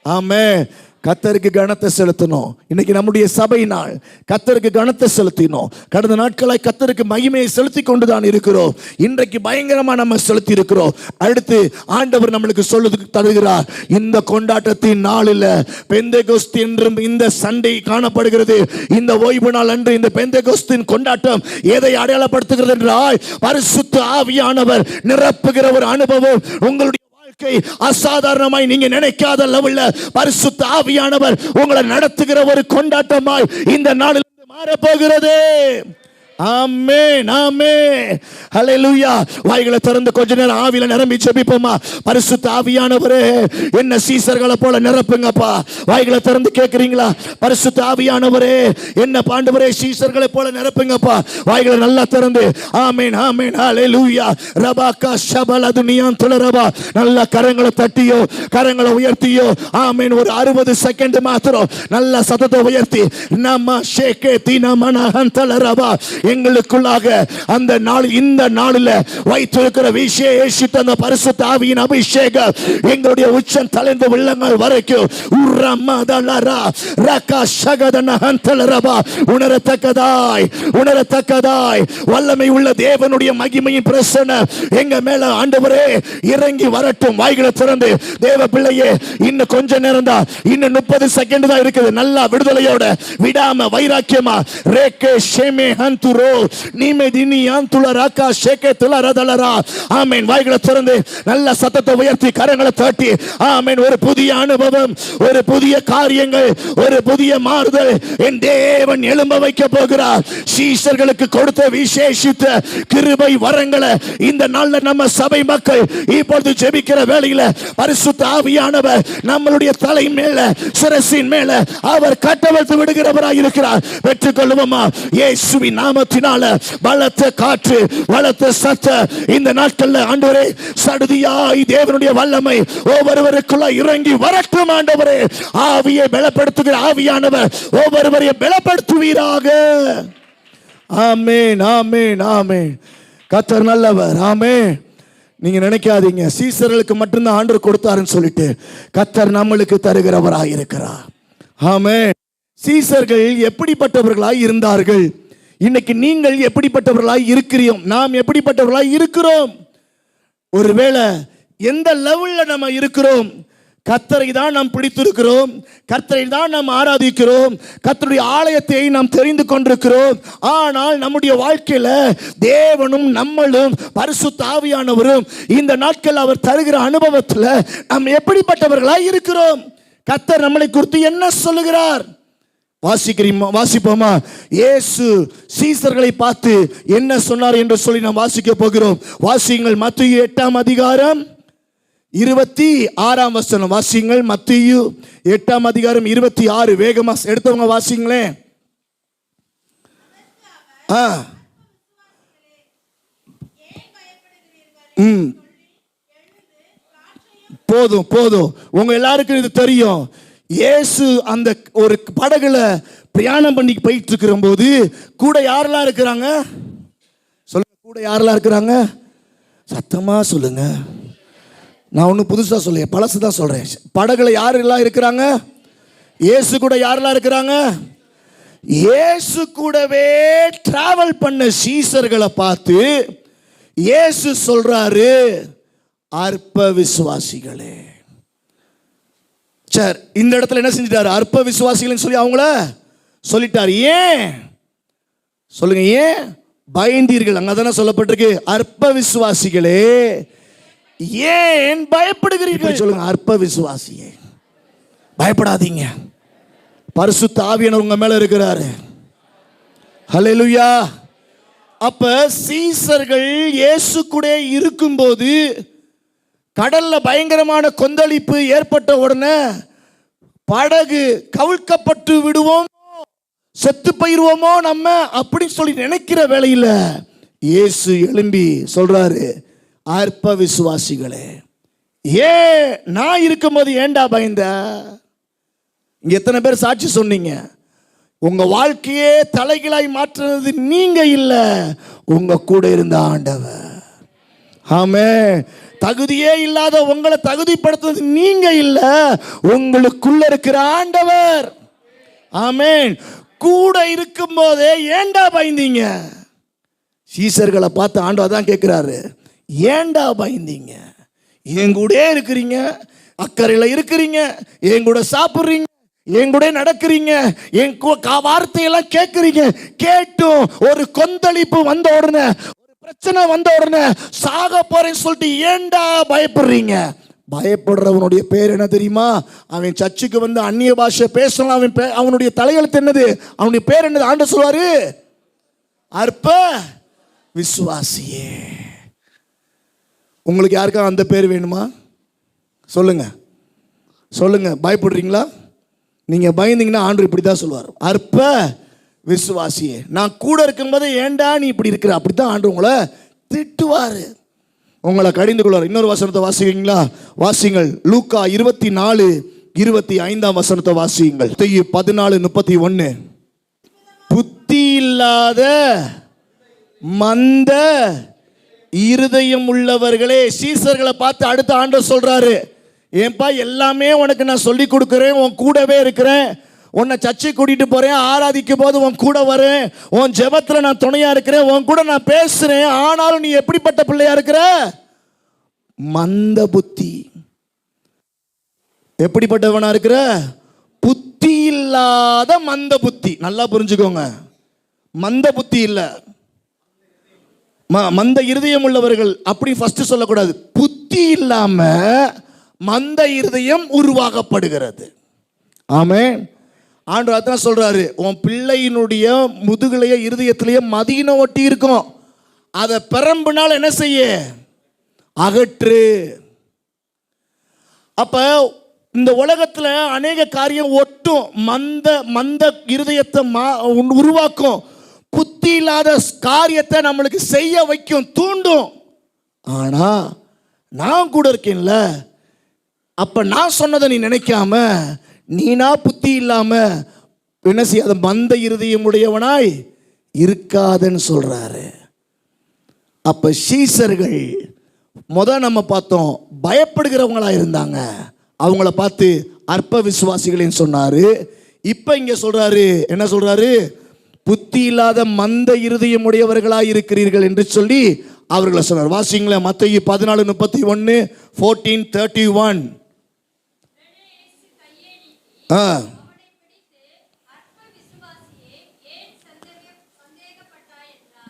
ஆமென். கர்த்தருக்கு கனத்தை செலுத்தணும். இன்னைக்கு நம்முடைய சபை நாள். கர்த்தருக்கு கனத்தை செலுத்தினோம். கடந்த நாட்களாய் கர்த்தருக்கு மகிமையை செலுத்தி கொண்டுதான் இருக்கிறோம். இன்றைக்கு பயங்கரமா நம்ம செலுத்தி இருக்கிறோம். அடுத்து ஆண்டவர் நம்மளுக்கு சொல்லுக்கு தருகிறார், இந்த கொண்டாட்டத்தின் நாளில் பெந்தெகோஸ்து என்றும் இந்த சண்டை காணப்படுகிறது. இந்த ஓய்வு நாள் அன்று இந்த பெந்தெகோஸ்தின் கொண்டாட்டம் எதை அடையாளப்படுத்துகிறது என்றால், பரிசுத்த ஆவியானவர் நிரப்புகிற ஒரு அனுபவம். உங்களுடைய அசாதாரணமாய் நீங்க நினைக்காத லெவல்ல பரிசுத்த ஆவியானவர் உங்களை நடத்துகிற ஒரு கொண்டாட்டமாய் இந்த நாளில் மாறப்போகிறது. ஆமென், ஆமென், ஹல்லேலூயா. வாய்களை திறந்து கொஞ்ச நேரம் ஆவியில நிரம்பி ஜெபிப்போமா. பரிசுத்த ஆவியானவரே, என்ன சீசர்களை போல நிரப்புங்கப்பா. வாய்களை திறந்து கேட்கிறீங்களா? பரிசுத்த ஆவியானவரே, என்ன ஆண்டவரே சீசர்களை போல நிரப்புங்கப்பா. வாய்களை நல்லா திறந்து ஆமென், ஆமென், ஹல்லேலூயா. ரபாகா ஷபலதுனியான் துலரபா. நல்ல கரங்களை தட்டியோ, கரங்களை உயர்த்தியோ, ஆமென், ஒரு 60 செகண்ட் மாத்திரம் நல்ல சத்தத்தை உயர்த்தி நம்ம ஷேகே தீனா மனஹந்தலரபா. எங்களுக்குள்ளாக அந்த நாள், இந்த நாளில் வைத்திருக்கிற விசேஷித்த அந்த பரிசுத்த ஆவியின் அபிஷேகம் எங்களுடைய உச்சம் தலைந்த உள்ளங்கள் வரைக்கும் உணரத்தக்கதாய், உணரத்தக்கதாய் வல்லமை உள்ள தேவனுடைய மகிமையின் பிரசன்னம் எங்க மேல ஆண்டவரே இறங்கி வரட்டும். வாய்களை திறந்து தேவ பிள்ளையே, இன்னும் கொஞ்ச நேரம் தான், இன்னும் 30 செகண்ட் தான் இருக்குது. நல்லா விடுதலையோட, விடாம, வைராக்கியமா ரேகே ஷேமே ஹந்துரோ நீமெதினி யாந்துல ராகா ஷேகே துலரதலரா. ஆமென். வாய்களை திறந்து நல்ல சத்தத்தை உயர்த்தி கரங்களை தட்டி ஆமென். ஒரு புதிய அனுபவம், ஒரு புதிய காரியங்கள், ஒரு புதிய மாறுதல் என் தேவன் எழும்ப வைக்க போகிறார். சீஷர்களுக்கு கொடுத்த விசேஷித்த கிருபை வரங்களை இந்த நாள்ல நம்ம சபை மக்கள் இப்பொழுது ஜெபிக்கிற வேளையில பரிசுத்த ஆவியானவர் நம்மளுடைய தலை மேல, சிரசின் மேல அவர் கட்டவிழ்த்து விடுகிறவராய் இருக்கிறார். பெற்றுக்கொள்வோமா? இயேசுவின் நாமத்தினால பலத்த காற்று, பலத்த சத்த இந்த நாட்கள்ல ஆண்டவரே சடுதியாய் தேவனுடைய வல்லமை ஒவ்வொருவருக்குள்ள இறங்கி வரட்டும். ஆண்டவரே, ஆவியை பலப்படுத்துகிற ஆவியானவர் ஒவ்வொருவரையும் பலப்படுத்துவீராக. ஆமென், ஆமென், ஆமென். கர்த்தர் நல்லவர். ஆமென். நீங்க நினைக்காதீங்க சீசர்களுக்கு மட்டும்தான் ஆண்டவர் கொடுத்தாருன்னு சொல்லிட்டு, கர்த்தர் நம்மளுக்கு தருகிறவராய் இருக்கிறார். ஆமென். சீசர்கள் எப்படிப்பட்டவர்களாய் இருந்தார்கள்? இன்னைக்கு நீங்கள் எப்படிப்பட்டவர்களாய் இருக்கிறோம்? நாம் எப்படிப்பட்டவர்களாய் இருக்கிறோம்? ஒருவேளை எந்த லெவல்ல நம்ம இருக்கிறோம்? கர்த்தரை தான் நாம் பிடித்திருக்கிறோம், கர்த்தரை தான் நாம் ஆராதிக்கிறோம், கர்த்தருடைய ஆலயத்தை நாம் தெரிந்து கொண்டிருக்கிறோம். ஆனால் நம்முடைய வாழ்க்கையில தேவனும் நம்மளும் பரிசுத்த ஆவியானவரும் இந்த நாட்கள் அவர் தருகிற அனுபவத்தில் நாம் எப்படிப்பட்டவர்களாய் இருக்கிறோம்? கர்த்தர் நம்மளை குறித்து என்ன சொல்லுகிறார்? வாசிப்போமா? இயேசு சீசர்களை பார்த்து என்ன சொன்னார் என்று சொல்லி நாம் வாசிக்க போகிறோம். வாசியுங்கள். மத்தேயு 8ஆம் அதிகாரம் 26ஆம் வசனம் வாசியுங்கள். மத்தேயு 8ஆம் அதிகாரம் 26. வேகமா எடுத்தவங்க வாசிங்களேன். போதும் போதும், உங்க எல்லாருக்கும் இது தெரியும். இயேசு அந்த ஒரு படகுல பிரயாணம் பண்ணி போயிட்டு இருக்கிற போது கூட யாரெல்லாம் இருக்கிறாங்க? சொல்லுங்க, கூட யாரெல்லாம் இருக்கிறாங்க? சத்தமா சொல்லுங்க. நான் ஒன்றும் புதுசா சொல்ல, பழசு தான் சொல்றேன். படகுல யாரெல்லாம் இருக்கிறாங்க? இயேசு கூட யாரெல்லாம் இருக்கிறாங்க? இயேசு கூடவே டிராவல் பண்ண சீசர்களை பார்த்து இயேசு சொல்றாரு, அற்ப விசுவாசிகளே. சரி, இந்த இடத்துல என்ன செஞ்சிட்டாரு? அற்ப விசுவாசிகள் சொல்லி அவங்கள சொல்லிட்டாரு. ஏன் சொல்லுங்க? ஏன் பயந்தீர்கள்? அங்கதானே சொல்லப்பட்டிருக்கு, அற்ப விசுவாசிகளே ஏன் பயப்படுகிறீர்கள்? சொல்லுங்க, அற்ப விசுவாசியே பயப்படாதீங்க, பரிசுத்த ஆவியானவர் உங்க மேல இருக்கிறாரு. ஹல்லேலூயா. அப்ப சீசர்கள் இயேசு கூட இருக்கும்போது கடல்ல பயங்கரமான கொந்தளிப்பு ஏற்பட்ட உடனே படகு கவிழ்க்கப்பட்டு விடுவோம், செத்து போயிருவோமோ நம்ம அப்படின்னு சொல்லி நினைக்கிற வேளையில இயேசு எழும்பி சொல்றாரு, அற்ப விசுவாசிகளே ஏன் நான் இருக்கும்போது ஏண்டா பயந்த? இங்க எத்தனை பேர் சாட்சி சொன்னீங்க? உங்க வாழ்க்கையே தலைகளாய் மாற்றுறது நீங்க இல்ல, உங்க கூட இருந்த ஆண்டவர். ஆமென். தகுதியே இல்லாத உங்களை தகுதிப்படுத்துறது நீங்க இல்ல, உங்களுக்குள்ள இருக்கிற ஆண்டவர். ஆமென். கூட இருக்கும் போதே ஏண்டா பயந்தீங்க? சீசர்களை பார்த்து ஆண்டவர் தான் கேட்கிறாரு, ஏண்டா பயந்தீங்க? என் கூட இருக்கிறீங்க, அக்கறையில் இருக்கிறீங்க, என் கூட சாப்பிட்றீங்க, என் கூட நடக்கிறீங்க, என் வார்த்தையெல்லாம் கேட்குறீங்க. கேட்டும் ஒரு கொந்தளிப்பு வந்த உடனே, ஒரு பிரச்சனை வந்த உடனே சாக போறேன்னு சொல்லிட்டு ஏண்டா பயப்படுறீங்க? பயப்படுறவனுடைய பேர் என்ன தெரியுமா? அவன் சர்ச்சுக்கு வந்து அந்நிய பாஷை பேசலாம், அவனுடைய தலையெழுத்து என்னது? அவனுடைய பேர் என்னது? ஆண்டவர் சொல்வாரு, அற்ப விசுவாசியே. உங்களுக்கு யாருக்கா அந்த பேர் வேணுமா? சொல்லுங்க சொல்லுங்க. பயப்படுறீங்களா? நீங்க பயந்தீங்கன்னா ஆண்டவர் இப்படி தான் சொல்லுவார், அற்ப விசுவாசியே. நான் கூட இருக்கும்போது ஏண்டா நீ இப்படி இருக்கிற, அப்படித்தான் ஆண்டவர் உங்களை திட்டுவாரு, உங்களை கடிந்து கொள்வார். இன்னொரு வசனத்தை வாசிக்கிறீங்களா? வாசிங்கள். லூக்கா 24:25 வசனத்தை வாசியுங்கள். 14:31. புத்தி இல்லாத மந்த இருதயம் உள்ளவர்களே. சீசர்களை பார்த்து அடுத்த ஆண்டவர் சொல்றாரு, ஏன்பா எல்லாமே உனக்கு நான் சொல்லி கொடுக்கிறேன், உன் கூடவே இருக்கிறேன், உன்னை சர்ச்சை கூட்டிட்டு போறேன், ஆராதிக்கும் போது உன் கூட வரேன், உன் ஜெபத்துல நான் துணையா இருக்கிறேன், உன் கூட நான் பேசுறேன், ஆனாலும் நீ எப்படிப்பட்ட பிள்ளையா இருக்கிற? மந்த புத்தி. எப்படிப்பட்டவனா இருக்கிற? புத்தி இல்லாத மந்த புத்தி. நல்லா புரிஞ்சுக்கோங்க, மந்த புத்தி இல்ல, மந்த இருதயம் உள்ளவர்கள் அப்படி ஃபர்ஸ்ட் சொல்லக்கூடாது. புத்தி இல்லாம மந்த இருதயம் உருவாக்கப்படுகிறது. ஆமென். ஆண்டவர் அதான் சொல்றாரு, உன் பிள்ளையினுடைய முதுகிலேயே இருதயத்திலேயே மதியின ஒட்டி இருக்கும், அதை பெரம்புனால என்ன செய்ய? அகற்று. அப்ப இந்த உலகத்துல அநேக காரியம் ஒட்டும், மந்த இருதயத்தை உருவாக்கும், புத்தி இல்லாத காரியத்தை நம்மளுக்கு செய்ய வைக்கும், தூண்டும். ஆனா நான் கூட இருக்கேன்ல, அப்ப நான் சொன்னதை நீ நினைக்காம, நீனா புத்தி இல்லாம என்ன செய்யாத மந்த இருதயம் உடையவனாய் இருக்காதன்னு சொல்றாரு. அப்போ சீசர்கள் நம்ம பார்த்தோம் பயப்படுகிறவங்களா இருந்தாங்க. அவங்கள பார்த்து அற்ப விசுவாசிகளின்னு சொன்னாரு. இப்போ இங்கே சொல்றாரு, என்ன சொல்றாரு? புத்தி இல்லாத மந்த இருதயம் உடையவர்களாக இருக்கிறீர்கள் என்று சொல்லி அவர்களை சொன்னார். வாசிங்களேன், மத்தேயு 14:31, 14:31.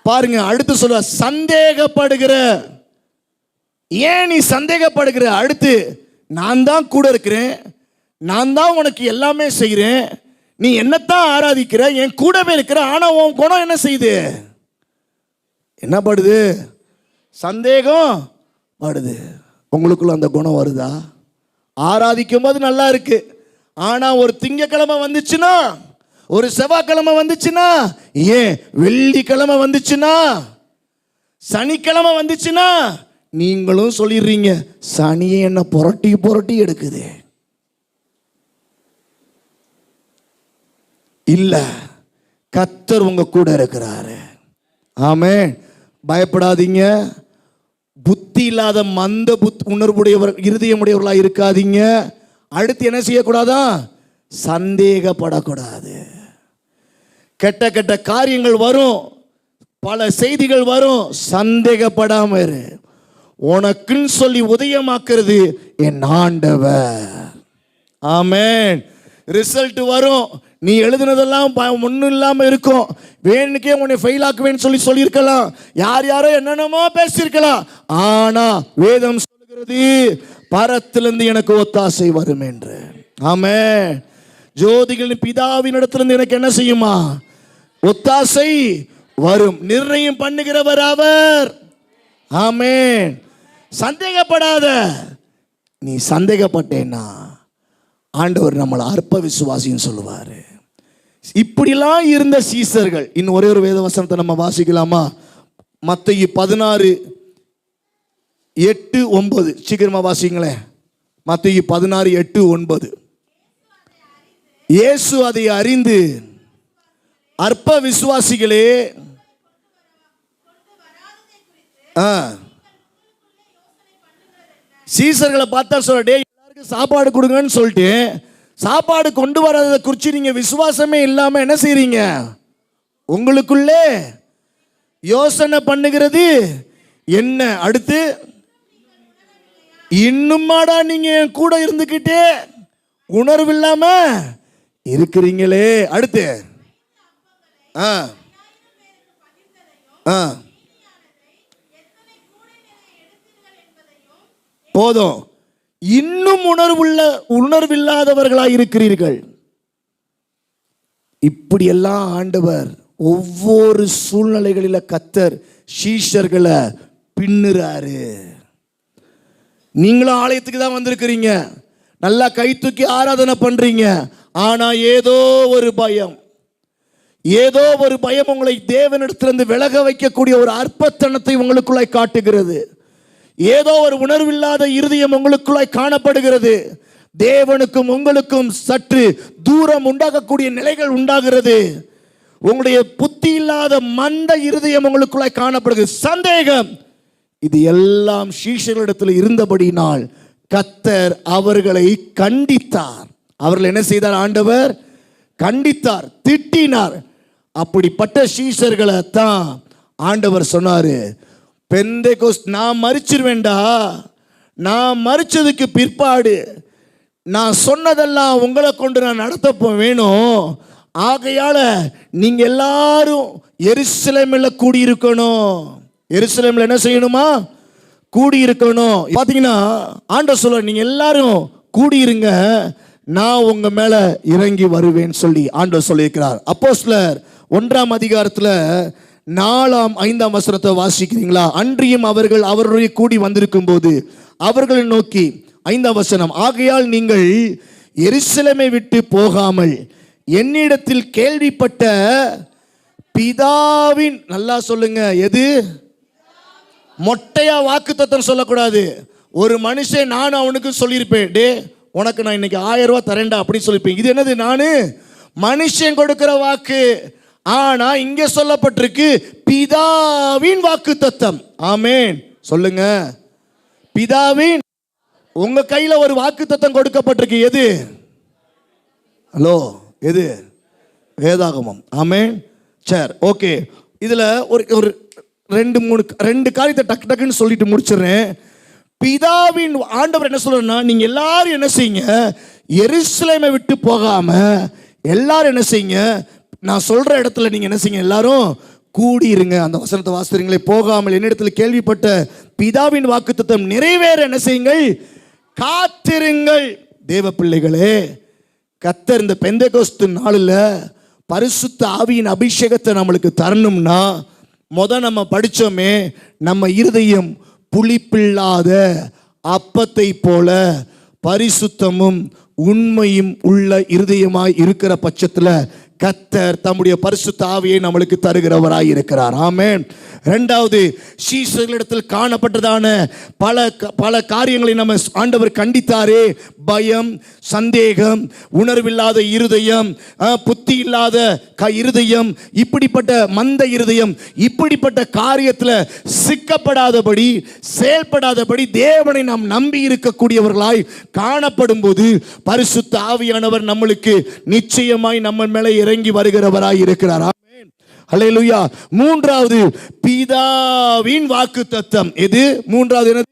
பாருங்க, அடுத்து சொல்ற சந்தேகப்படுகிற. ஏன் நீ சந்தேகப்படுகிற? அடுத்து நான் தான் கூட இருக்கிறேன், நான் தான் உனக்கு எல்லாமே செய்கிறேன், நீ என்னத்தான் ஆராதிக்கிற, என் கூடவே இருக்கிற, ஆனா உன் குணம் என்ன செய்யுது? என்ன படுது? சந்தேகம் படுது. உங்களுக்குள்ள அந்த குணம் வருதா? ஆராதிக்கும் போது நல்லா இருக்கு, ஆனா ஒரு திங்கக்கிழமை வந்துச்சுன்னா, ஒரு செவ்வாய்க்கிழமை வந்துச்சுன்னா, ஏன் வெள்ளிக்கிழமை வந்துச்சுன்னா, சனிக்கிழமை வந்துச்சுன்னா, நீங்களும் சொல்லிடுறீங்க சனியை என்ன புரட்டி புரட்டி எடுக்குது. இல்ல, கர்த்தர் உங்க கூட இருக்கிறாரு. ஆமென். பயப்படாதீங்க. புத்தி இல்லாத மந்த உணர்வுடையவர் இருதயமுடையவர்களா இருக்காதீங்க. அடுத்து என்ன செய்யக்கூடாதா? சந்தேகப்படக்கூடாது. கெட்ட கெட்ட காரியங்கள் வரும், பல செய்திகள் வரும், சந்தேகப்படாம இரு. உனக்குன்னு சொல்லி உதயமாக்குறது என் ஆண்டவர். ஆமென். ரிசல்ட் வரும், நீ எழுதுனதெல்லாம் ஒன்றும் இல்லாமல் இருக்கும். வேணுக்கே உன்னை ஃபெயில் ஆக்குவேன்னு சொல்லியிருக்கலாம், யார் யாரோ என்னென்னமோ பேசியிருக்கலாம். ஆனா வேதம் சொல்லுகிறது பரத்திலிருந்து எனக்கு ஒத்தாசை வரும் என்று. ஆமென். ஜோதிகளின் பிதாவின் இடத்திலிருந்து எனக்கு என்ன செய்யுமா? ஒத்தாசை வரும். நிர்ணயம் பண்ணுகிறவர் அவர். ஆமென். சந்தேகப்படாத. நீ சந்தேகப்பட்டேன்னா ஆண்டவர் நம்மளை அற்ப விசுவாசின்னு சொல்லுவாரு. இப்படிலாம் இருந்த சீசர்கள். இன்னும் ஒரே ஒரு வேத வசனத்தை நம்ம வாசிக்கலாமா? மத்தேயு 16:8-9. சீக்கிரமா வாசிங்களேன். மத்தேயு 16:8-9. இயேசு அதை அறிந்து, அற்ப விசுவாசிகளே, சீசர்களை பார்த்தா சொல்ல, எல்லாருக்கும் சாப்பாடு கொடுங்கன்னு சொல்லிட்டு சாப்பாடு கொண்டு வராததை குறித்து நீங்க விசுவாசமே இல்லாம என்ன செய்றீங்க? உங்களுக்குள்ளே யோசனை பண்ணுகிறது என்ன? அடுத்து, இன்னுமாடா நீங்க என் கூட இருந்துகிட்டே உணர்வு இல்லாம இருக்கிறீங்களே. அடுத்து, போதும், இன்னும் உணர்வில்லாதவர்களாக இருக்கிறீர்கள். இப்படியெல்லாம் ஆண்டவர் ஒவ்வொரு சூழ்நிலைகளில கர்த்தர் சீஷர்களை பின்னுறாரு. நீங்களும் ஆலயத்துக்கு தான் வந்திருக்கிறீங்க, நல்லா கை தூக்கி ஆராதனை பண்றீங்க. ஆனா ஏதோ ஒரு பயம் உங்களை தேவனிடத்திலிருந்து விலக வைக்கக்கூடிய ஒரு அற்பத்தனத்தை உங்களுக்குள்ளாய் காட்டுகிறது. ஏதோ ஒரு உணர்வில்லாத இருதயம் உங்களுக்குள்ளாய் காணப்படுகிறது. தேவனுக்கும் உங்களுக்கும் சற்று தூரம் உண்டாகக்கூடிய நிலைகள் உண்டாகிறது. உங்களுடைய புத்தி இல்லாத மந்த இருதயம் உங்களுக்குள்ளாய் காணப்படுகிறது. சந்தேகம். இது எல்லாம் சீஷர்களிடத்தில் இருந்தபடினால் கர்த்தர் அவர்களை கண்டித்தார். அவர்கள் என்ன செய்தார்? ஆண்டவர் கண்டித்தார், திட்டினார். அப்படிப்பட்ட சீஷர்களை தான் ஆண்டவர் சொன்னாரு, பெந்தேகோஸ்த் நான் மரிச்சிருவேண்டா, நான் மரிச்சதுக்கு பிற்பாடு நான் சொன்னதெல்லாம் உங்களை கொண்டு நான் நடத்த வேணும். ஆகையால நீங்க எல்லாரும் எருசலேமில் கூடியிருக்கணும். எருசலேமில் என்ன செய்யணுமா? கூடியிருக்கணும். பார்த்தீங்கன்னா ஆண்டவர் சொல்ல, நீங்க எல்லாரும் கூடியிருங்க, நான் உங்க மேல இறங்கி வருவேன் சொல்லி ஆண்டவர் சொல்லியிருக்கிறார். அப்போஸ்தலர் 1ஆம் அதிகாரத்தில் 4-5 வசனத்தை வாசிக்கிறீங்களா? அன்றியும் அவர்கள் அவருடைய கூடி வந்திருக்கும் போது அவர்களை நோக்கி, 5ஆம் வசனம், ஆகையால் நீங்கள் எருசலேமை விட்டு போகாமல் என்னிடத்தில் கேள்விப்பட்ட பிதாவின், நல்லா சொல்லுங்க, எது? மொட்டையா வாக்குத்தத்தம் சொல்லக்கூடாது. ஒரு மனுஷன் நான் அவனுக்கு சொல்லியிருப்பேன், டே உனக்கு நான் இன்னைக்கு 1000 ரூபாய் தரேன்டா அப்படி சொல்லியிருப்பேன். இது என்னது? நான் மனுஷன் கொடுக்கிற வாக்கு. ஆனா இங்க சொல்லப்பட்டிருக்கு பிதாவின் வாக்குத்தத்தம். ஆமென் சொல்லுங்க. பிதாவின், உங்க கையில ஒரு வாக்குத்தத்தம் கொடுக்கப்பட்டிருக்கு. எது? ஹலோ, எது? வேதாகமம். ஆமென். சரி, ஓகே. இதுல ஒரு ரெண்டு காரியத்தை டக்கு டக்குன்னு சொல்லிட்டு முடிச்சிடுறேன். பிதாவின் ஆண்டவர் என்ன சொல்றேன்னா, நீங்க எல்லாரும் என்ன செய்யுங்க, எருசலேமை விட்டு போகாம எல்லாரும் என்ன செய்யுங்க, நான் சொல்ற இடத்துல நீங்க என்ன செய்யுங்க, எல்லாரும் கூடியிருங்க. அந்த வசனத்தை வாசிக்கிறீங்களே, போகாமல் என்னிடத்தில் கேள்விப்பட்ட பிதாவின் வாக்குத்தத்தம் நிறைவேற என்ன செய்யுங்கள், காத்திருங்கள். தேவ பிள்ளைகளே, கர்த்தர் இந்த பெந்தெகோஸ்து நாளில் பரிசுத்த ஆவியின் அபிஷேகத்தை நம்மளுக்கு தரணும்னா, நம்ம படிச்சோமே, நம்ம இருதயம் புளிப்பில்லாத அப்பத்தை போல பரிசுத்தமும் உண்மையும் உள்ள இருதயமாய் இருக்கிற பட்சத்தில் கர்த்தர் தம்முடைய பரிசுத்த ஆவியை நம்மளுக்கு தருகிறவராய் இருக்கிறார். ஆமென். இரண்டாவது, சீஷர்களிடத்தில் காணப்பட்டதான பல காரியங்களை நம்ம ஆண்டவர் கண்டித்தாரே. பயம், சந்தேகம், உணர்வில்லாத இருதயம், புத்தி இல்லாத இருதயம், இப்படிப்பட்ட மந்த இருதயம், இப்படிப்பட்ட காரியத்தில் சிக்கப்படாதபடி, செயல்படாதபடி தேவனை நாம் நம்பி இருக்கக்கூடியவர்களாய் காணப்படும் போது பரிசுத்த ஆவியானவர் நம்மளுக்கு நிச்சயமாய் நம்ம மேலே இறங்கி வருகிறவராய் இருக்கிறார். ஆமென். ஹல்லேலூயா. மூன்றாவது, பிதாவின் வாக்குத்தத்தம். எது? மூன்றாவது என்னது?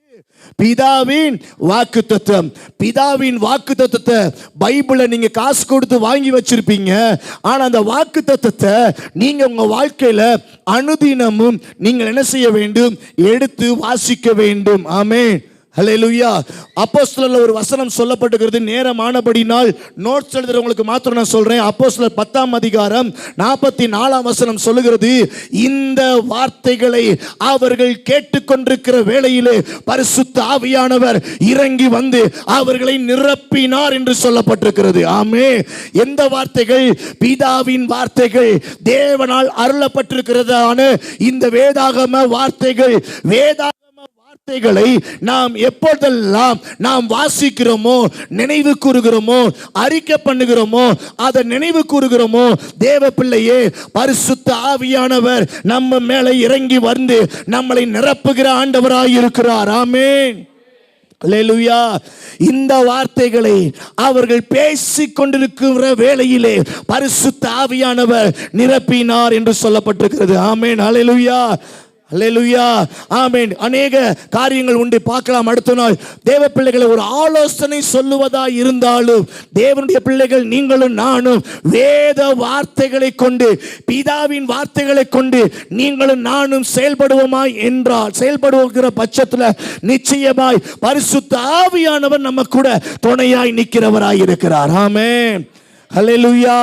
பிதாவின் வாக்குத்தத்தம். பிதாவின் வாக்குத்தத்தத்தை பைபிளை நீங்க காசு கொடுத்து வாங்கி வச்சிருப்பீங்க. ஆனா அந்த வாக்குத்தத்தத்தை நீங்க உங்க வாழ்க்கையில அனுதினமும் நீங்கள் என்ன செய்ய வேண்டும், எடுத்து வாசிக்க வேண்டும். ஆமென். ஹல்லேலூயா. அப்போஸ்தலர்ல ஒரு வசனம் சொல்லப்பட்டிருக்கிறது. நேரமானபடினால் நோட்ஸ் எழுதுறவங்களுக்கு மாத்திரம் நான் சொல்றேன். அப்போஸ்தலர் 10ஆம் அதிகாரம் 44ஆம் வசனம் சொல்லுகிறது, இந்த வார்த்தைகளை அவர்கள் கேட்டுக்கொண்டிருக்கிற வேளையிலே பரிசுத்த ஆவியானவர் இறங்கி வந்து அவர்களை நிரப்பினார் என்று சொல்லப்பட்டிருக்கிறது. ஆமென். எந்த வார்த்தைகள்? பிதாவின் வார்த்தைகள், தேவனால் அருளப்பட்டிருக்கிறதான இந்த வேதாகம வார்த்தைகள். வார்த்தைகளை நாம் எப்பொழுதெல்லாம் நாம் வாசிக்கிறோமோ, நினைவு கூறுகிறோமோ, அறிக்கை பண்ணுகிறோமோ, அதை நினைவு கூறுகிறோமோ, தேவ பிள்ளையே, பரிசுத்த ஆவியானவர் நம்ம மேலே இறங்கி வந்து நம்மளை நிரப்புகிற ஆண்டவராய் இருக்கிறார். ஆமென். அல்லேலூயா. இந்த வார்த்தைகளை அவர்கள் பேசிக் கொண்டிருக்கிற வேளையிலே பரிசுத்த ஆவியானவர் நிரப்பினார் என்று சொல்லப்பட்டிருக்கிறது. ஆமென். அல்லேலூயா. அல்லேலூயா. ஆமென். அநேக காரியங்கள் உண்டு, பார்க்கலாம் அடுத்த நாள். தேவ பிள்ளைகளை ஒரு ஆலோசனை சொல்லுவதா இருந்தாலும், தேவனுடைய பிள்ளைகள் நீங்களும் நானும் வேத வார்த்தைகளை கொண்டு, பிதாவின் வார்த்தைகளை கொண்டு நீங்களும் நானும் செயல்படுவோமாய் என்றால், செயல்படுகிற பட்சத்தில் நிச்சயமாய் பரிசுத்த ஆவியானவர் நம்ம கூட துணையாய் நிற்கிறவராய் இருக்கிறார். ஆமென். அல்லேலூயா.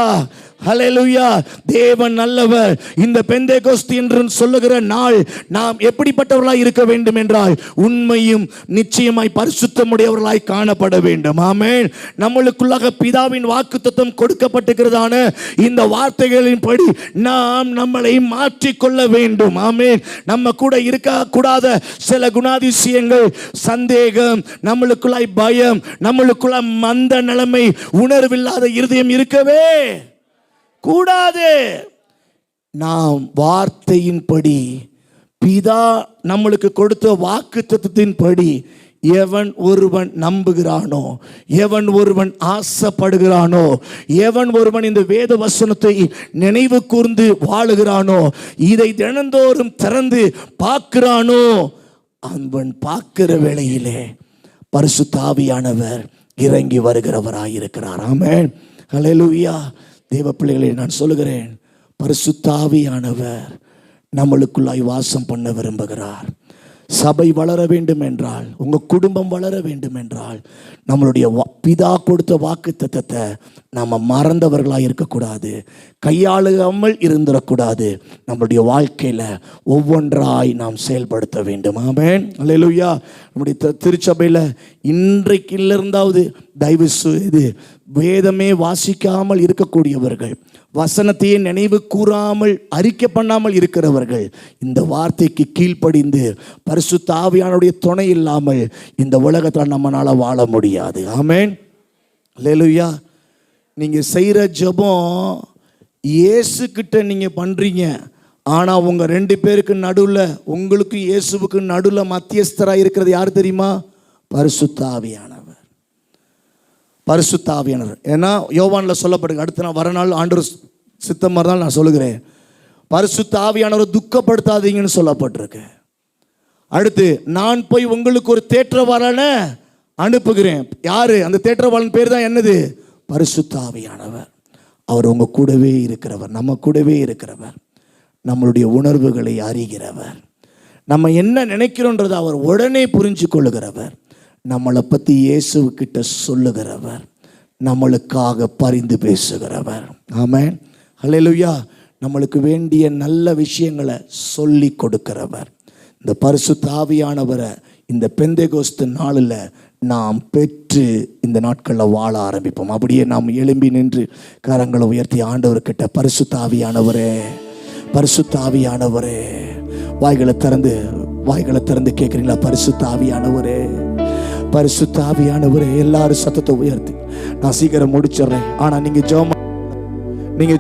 ஹல்லேலூயா. தேவன் நல்லவர். இந்த பெந்தெகோஸ்து என்று சொல்லுகிற நாள் நாம் எப்படிப்பட்டவர்களாய் இருக்க வேண்டும் என்றால், உண்மையும் நிச்சயமாய் பரிசுத்தமுடையவர்களாய் காணப்பட வேண்டும். ஆமென். நம்மளுக்குள்ளாக பிதாவின் வாக்குத்தத்தம் கொடுக்கப்பட்டிருக்கிறதான இந்த வார்த்தைகளின்படி நாம் நம்மளை மாற்றிக்கொள்ள வேண்டும். ஆமென். நம்ம கூட இருக்க கூடாத சில குணாதிசயங்கள், சந்தேகம், நம்மளுக்குள்ளாய் பயம், நம்மளுக்குள்ள மந்த நிலைமை, உணர்வில்லாத இருதயம் இருக்கவே கூடாது. நாம் வார்த்தையின்படி, பிதா நம்மளுக்கு கொடுத்த வாக்குத்தத்தத்தின்படி எவன் ஒருவன் நம்புகிறானோ, எவன் ஒருவன் ஆசைப்படுகிறானோ, எவன் ஒருவன் இந்த வேத வசனத்தை நினைவு கூர்ந்து வாழுகிறானோ, இதை தினந்தோறும் திறந்து பார்க்கிறானோ, அவன் பார்க்கிற வேளையிலே பரிசுத்த ஆவியானவர் இறங்கி வருகிறவராயிருக்கிறார். ஆமென். ஹல்லேலூயா. தேவ பிள்ளைகளை நான் சொல்லுகிறேன், பரிசுத்த ஆவியானவர் நம்மளுக்குள்ளாய் வாசம் பண்ண விரும்புகிறார். சபை வளர வேண்டும் என்றால், உங்க குடும்பம் வளர வேண்டும் என்றால், நம்மளுடைய பிதா கொடுத்த வாக்குத்தத்தத்தை நாம மறந்தவர்களாக இருக்கக்கூடாது, கையாளாமல் இருந்துடக்கூடாது. நம்மளுடைய வாழ்க்கையில ஒவ்வொன்றாய் நாம் செயல்படுத்த வேண்டும். ஆமென். அல்லேலூயா. நம்முடைய திருச்சபையில் இன்றைக்கிலிருந்தாவது தயவு செய்து வேதமே வாசிக்காமல் இருக்கக்கூடியவர்கள், வசனத்தையே நினைவு கூறாமல் அறிக்கை பண்ணாமல் இருக்கிறவர்கள், இந்த வார்த்தைக்கு கீழ்ப்படிந்து பரிசுத்த ஆவியானுடைய துணை இல்லாமல் இந்த உலகத்தில் நம்மளால வாழ முடியாது. ஆமென். அல்லேலூயா. நீங்க செய்கிற ஜெபம் இயேசு கிட்ட நீங்க பண்றீங்க. ஆனா உங்க 2 பேருக்கு நடுவில், உங்களுக்கு இயேசுவுக்கு நடுவில் மத்தியஸ்தராக இருக்கிறது யார் தெரியுமா? பரிசுத்த ஆவியானவர். பரிசுத்த ஆவியானவர். ஏன்னா யோவான்ல சொல்லப்படுது, அடுத்த நாள் வர நாள் ஆண்டவர் சித்தம் இருந்தால் நான் சொல்லுகிறேன், பரிசுத்த ஆவியானவரை துக்கப்படுத்தாதீங்கன்னு சொல்லப்பட்டிருக்கு. அடுத்து, நான் போய் உங்களுக்கு ஒரு தேற்றவாளனை அனுப்புகிறேன். யாரு அந்த தேற்றவாளன்? பேர் தான் என்னது? பரிசுத்த ஆவியானவர். அவர் உங்க கூடவே இருக்கிறவர், நம்ம கூடவே இருக்கிறவர், நம்மளுடைய உணர்வுகளை அறிகிறவர், நம்ம என்ன நினைக்கிறோன்றதை அவர் உடனே புரிஞ்சு கொள்ளுகிறவர், நம்மளை பற்றி இயேசுக்கிட்ட சொல்லுகிறவர், நம்மளுக்காக பரிந்து பேசுகிறவர். ஆமென், ஹல்லேலூயா. நம்மளுக்கு வேண்டிய நல்ல விஷயங்களை சொல்லி கொடுக்கிறவர். இந்த பரிசுத்த ஆவியானவரை இந்த பெந்தேகோஸ்து நாளில் நாம் பெற்று இந்த நாட்களில் வாழ ஆரம்பிப்போம். அப்படியே நாம் எழும்பி நின்று கரங்களை உயர்த்தி ஆண்டவர்கிட்ட, பரிசுத்த ஆவியானவரே, பரிசுத்த ஆவியானவரே, வாய்களை திறந்து கேட்குறீங்களா? பரிசுத்த ஆவியானவரே, பரிசுத்த ஆவியானவரே. எல்லாரும் சத்தத்தை உயர்த்தி, நான் சீக்கிரம் முடிச்சிடுறேன், ஆனால் நீங்கள்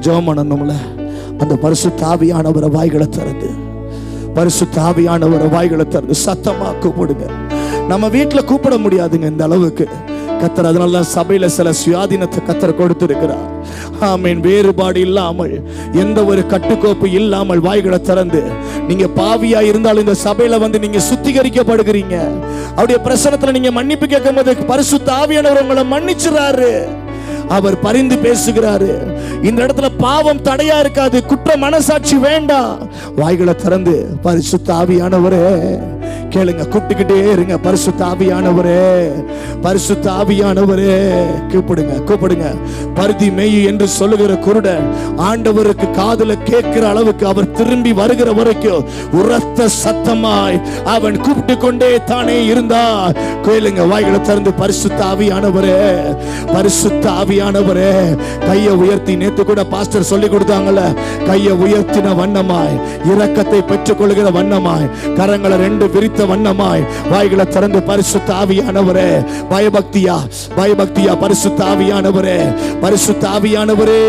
ஜெபம் பண்ணணும்ல. அந்த பரிசுத்த ஆவியானவரை வாய்களை திறந்து, பரிசுத்த ஆவியானவரை வாய்களை திறந்து சத்தமா கூப்பிடுங்க. நம்ம வீட்டில் கூப்பிட முடியாதுங்க இந்த அளவுக்கு. கத்தர் அதனால சபையில சில சுயாதீனத்தை கத்தர் கொடுத்திருக்கிறார். ஆமீன். வேறுபாடு இல்லாமல், எந்த ஒரு கட்டுக்கோப்பு இல்லாமல் வாய்களை திறந்து, நீங்க பாவியா இருந்தாலும் இந்த சபையில வந்து நீங்க சுத்திகரிக்கப்படுகிறீங்க. அவருடைய பிரசனத்துல நீங்க மன்னிப்பு கேட்கும் போது பரிசுத்த ஆவியானவர் உங்களை மன்னிச்சுறாரு. அவர் பரிந்து பேசுகிறாரு. இந்த இடத்துல பாவம் தடையா இருக்காது, குற்ற மனசாட்சி வேண்டாம். வாய்களை திறந்து பரிசுத்த ஆவியானவரே கேளுங்க, கூப்பிட்டுக்கிட்டே இருங்க. பரிசுத்த ஆவியானவரே, பரிசுத்த ஆவியானவரே, கூப்பிடுங்க. பருதி மேய் என்று சொல்லுகிற குருடன் ஆண்டவருக்கு காதுல கேட்கிற அளவுக்கு அவர் திரும்பி வருகிற வரைக்கும் உரத்த சத்தமாய் அவன் கூப்பிட்டு கொண்டே தானே இருந்தார். கேளுங்க, வாய்களை திறந்து பரிசுத்த ஆவியானவரே, பரிசுத்த ஆவியானவரே. கையை உயர்த்தி, நேத்து கூட பாஸ்டர் சொல்லி கொடுத்தாங்கல்ல, கையை உயர்த்தின வண்ணமாய், இரக்கத்தை பெற்றுக் கொள்கிற வண்ணமாய், கரங்களை 2 விரித்த வண்ணமாய் வாய்களை திறந்து பரிசுத்த ஆவியானவரே, பயபக்தியா பரிசுத்த ஆவியானவரே, பரிசுத்த ஆவியானவரே,